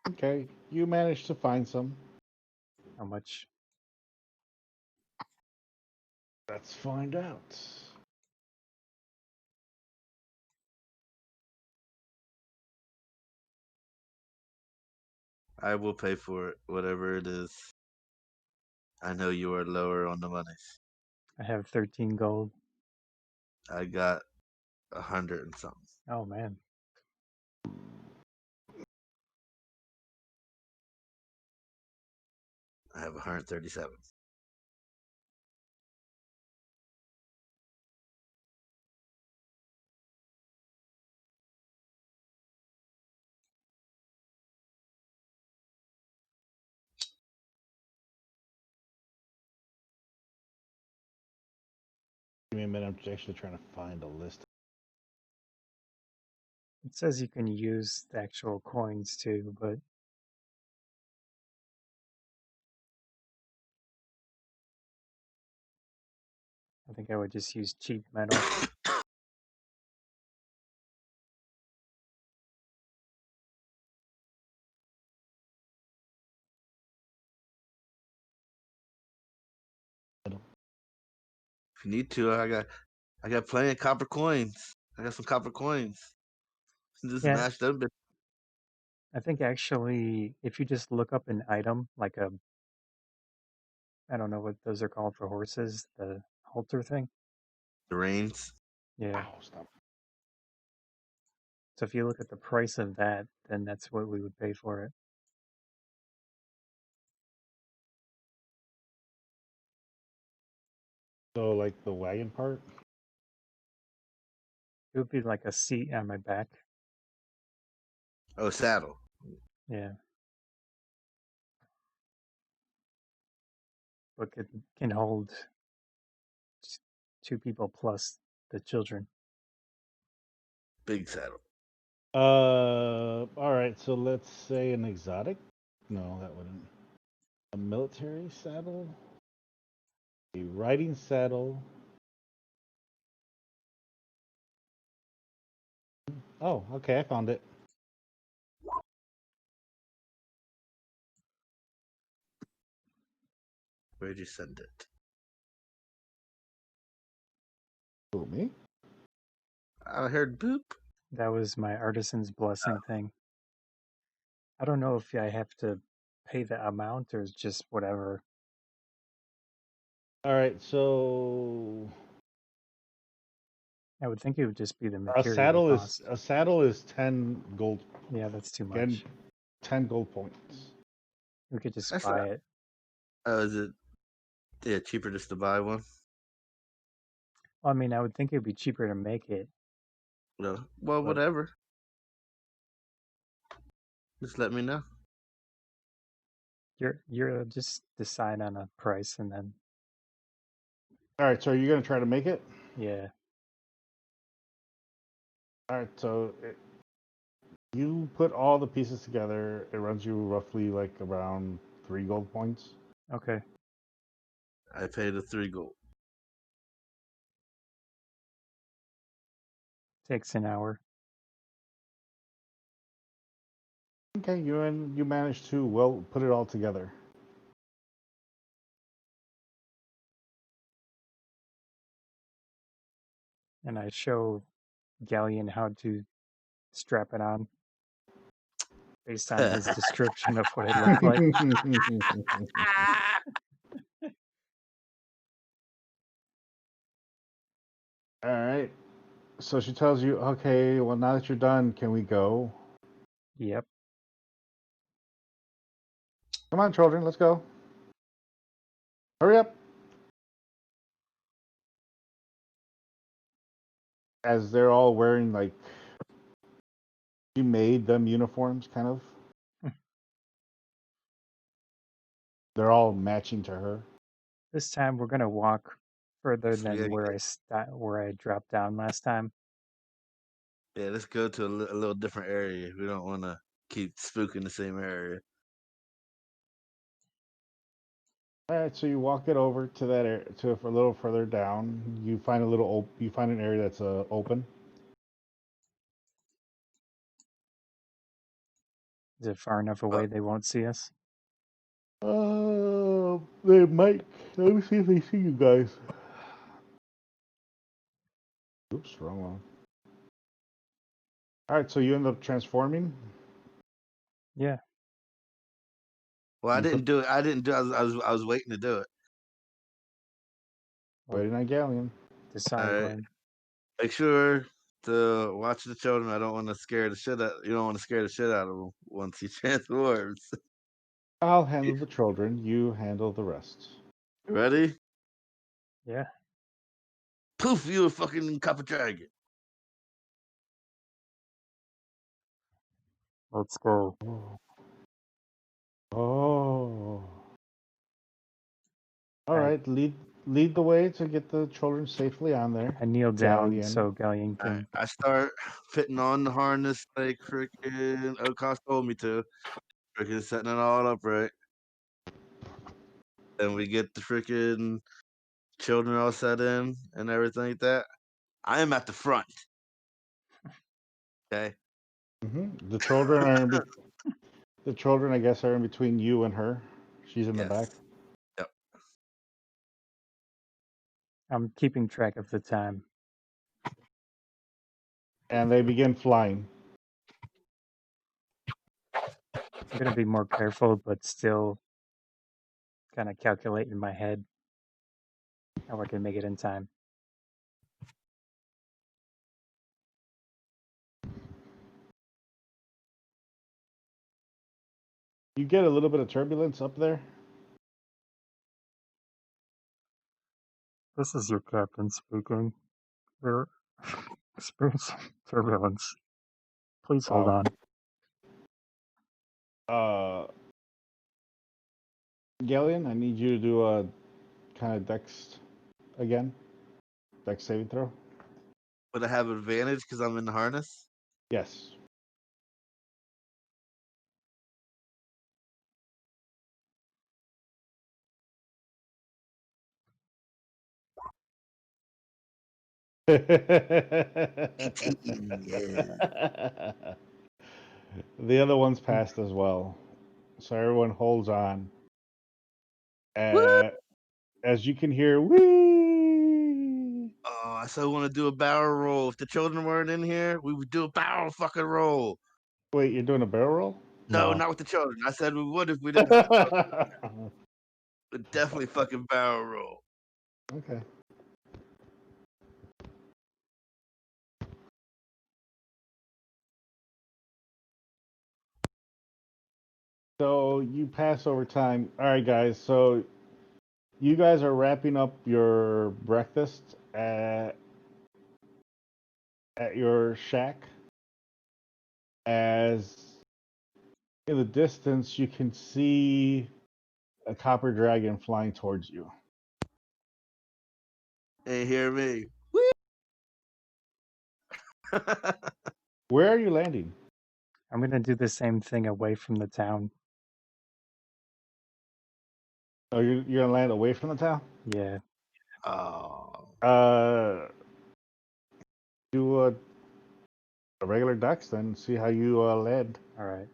Okay, you managed to find some. How much? Let's find out. I will pay for it, whatever it is. I know you are lower on the money. I have 13 gold. I got 100 and something. Oh man. I have 137. Give me a minute. I'm actually trying to find a list. It says you can use the actual coins too, but I think I would just use cheap metal. If you need to, I got plenty of copper coins. I got some copper coins. Just Yeah, smash them. I think actually if you just look up an item like I don't know what those are called for horses, the halter thing. The reins. Yeah. Ow, stop. So if you look at the price of that, then that's what we would pay for it. So, like the wagon part? It would be like a seat on my back. Oh, saddle. Yeah. But can hold two people plus the children. Big saddle. All right. So let's say an exotic. No, that wouldn't. A military saddle. A riding saddle. Oh, okay. I found it. Where'd you send it? Who, me? I heard boop. That was my artisan's blessing thing. I don't know if I have to pay the amount or just whatever. All right. So I would think it would just be the a material saddle is cost. 10 gold. Yeah, that's too much. 10 gold points. We could just That's buy not. it. Oh, is it? Yeah, cheaper just to buy one. Well, I mean, I would think it would be cheaper to make it. No. Well, But whatever. Just let me know. you're just decide on a price and then All right. So are you gonna try to make it? yeah. All right. So you put all the pieces together. It runs you roughly like around 3 gold points. Okay. I paid the 3 gold. Takes an hour. Okay. You managed to put it all together. And I show Ghaleon how to strap it on based on his description of what it looked like. All right. So she tells you, okay, well, now that you're done, can we go? Yep. Come on, children, let's go. Hurry up. As they're all wearing, like, she made them uniforms, kind of. They're all matching to her. This time we're gonna walk further So, yeah, than where I dropped down last time. yeah, let's go to a little different area. We don't want to keep spooking the same area. All right, so you walk it over to that area, to a little further down. You find you find an area that's open. Is it far enough away they won't see us? They might. Let me see if they see you guys. Oops, wrong one. All right, so you end up transforming. Yeah. Well, I You didn't do it. I didn't do. I was waiting to do it. Waiting on Ghaleon. Decide All right. when. Make sure to watch the children. I don't want to scare the shit out. You don't want to scare the shit out of them once he transforms. I'll handle the children. You handle the rest. Ready? Yeah. Poof! You a fucking copper dragon. Let's go. Oh. Oh. All right, lead the way to get the children safely on there. I kneel down Ghaleon. so Ghaleon All right, can. I start fitting on the harness like freaking O'Koss told me to. Freaking setting it all up right. And we get the freaking children all set in and everything like that. I am at the front. Okay. The children are the children, I guess, are in between you and her. She's in the back. Yes. Yep. I'm keeping track of the time. And they begin flying. I'm gonna be more careful, but still kind of calculate in my head how I can make it in time. You get a little bit of turbulence up there. This is your captain speaking. We're experiencing turbulence. Please hold on. Ghaleon, I need you to do a kind of dex again. Dex saving throw. Would I have advantage because I'm in the harness? Yes. The other one's passed as well. So everyone holds on. As you can hear, wee! Oh, I so want to do a barrel roll. If the children weren't in here, we would do a barrel fucking roll. Wait, you're doing a barrel roll? No, not with the children. I said we would if we didn't have the children. But definitely fucking barrel roll. Okay. So you pass over time. All right, guys. So you guys are wrapping up your breakfast at your shack. As in the distance, you can see a copper dragon flying towards you. Ain't hear me. Where are you landing? I'm gonna do the same thing away from the town. Oh, you're gonna land away from the town? Yeah. Oh. Do a regular dex then. See how you land. All right.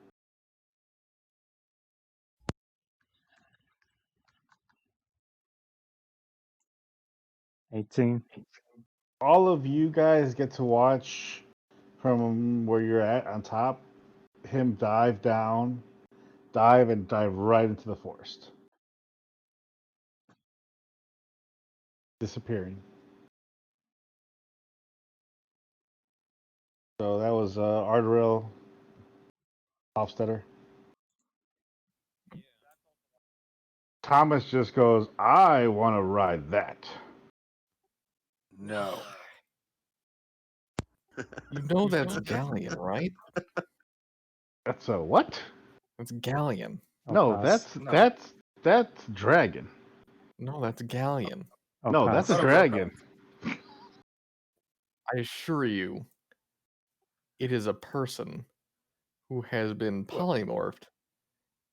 $18. all of you guys get to watch from where you're at on top him dive down, dive right into the forest, disappearing. So that was Ardorel, Hofstetter. Thomas just goes, I want to ride that. No. You know that's Ghaleon, right? That's a what? That's Ghaleon. No, O'Koss. that's dragon. No, that's Ghaleon. No, that's a O'Koss. dragon. I assure you, it is a person who has been polymorphed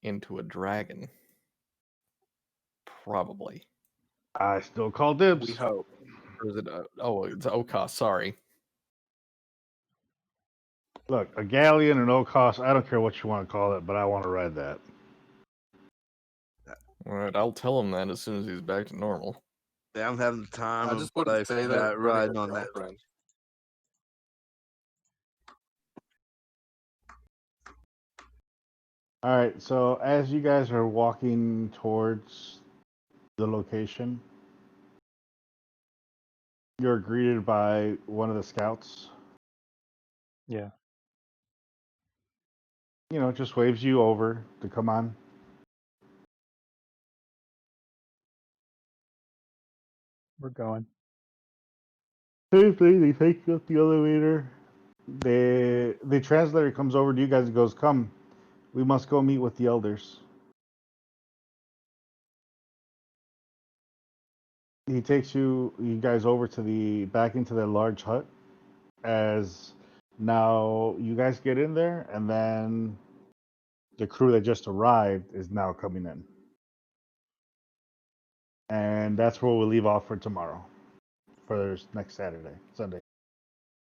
into a dragon. Probably. I still call We dibs. hope. Or is it? It's O'Koss. Sorry. Look, a galleon and O'Koss, I don't care what you want to call it, but I want to ride that. All right, I'll tell him that as soon as he's back to normal. Yeah, I'm having the time I of just my wouldn't life say that. riding on that. Girlfriend. All right, so as you guys are walking towards the location, you're greeted by one of the scouts. Yeah. You know, just waves you over to come on. We're going. They take you up the elevator. The translator comes over to you guys and goes, "Come, we must go meet with the elders." He takes you guys over to the back into the large hut. As now you guys get in there, and then the crew that just arrived is now coming in, and that's where we'll leave off for tomorrow, for next Sunday.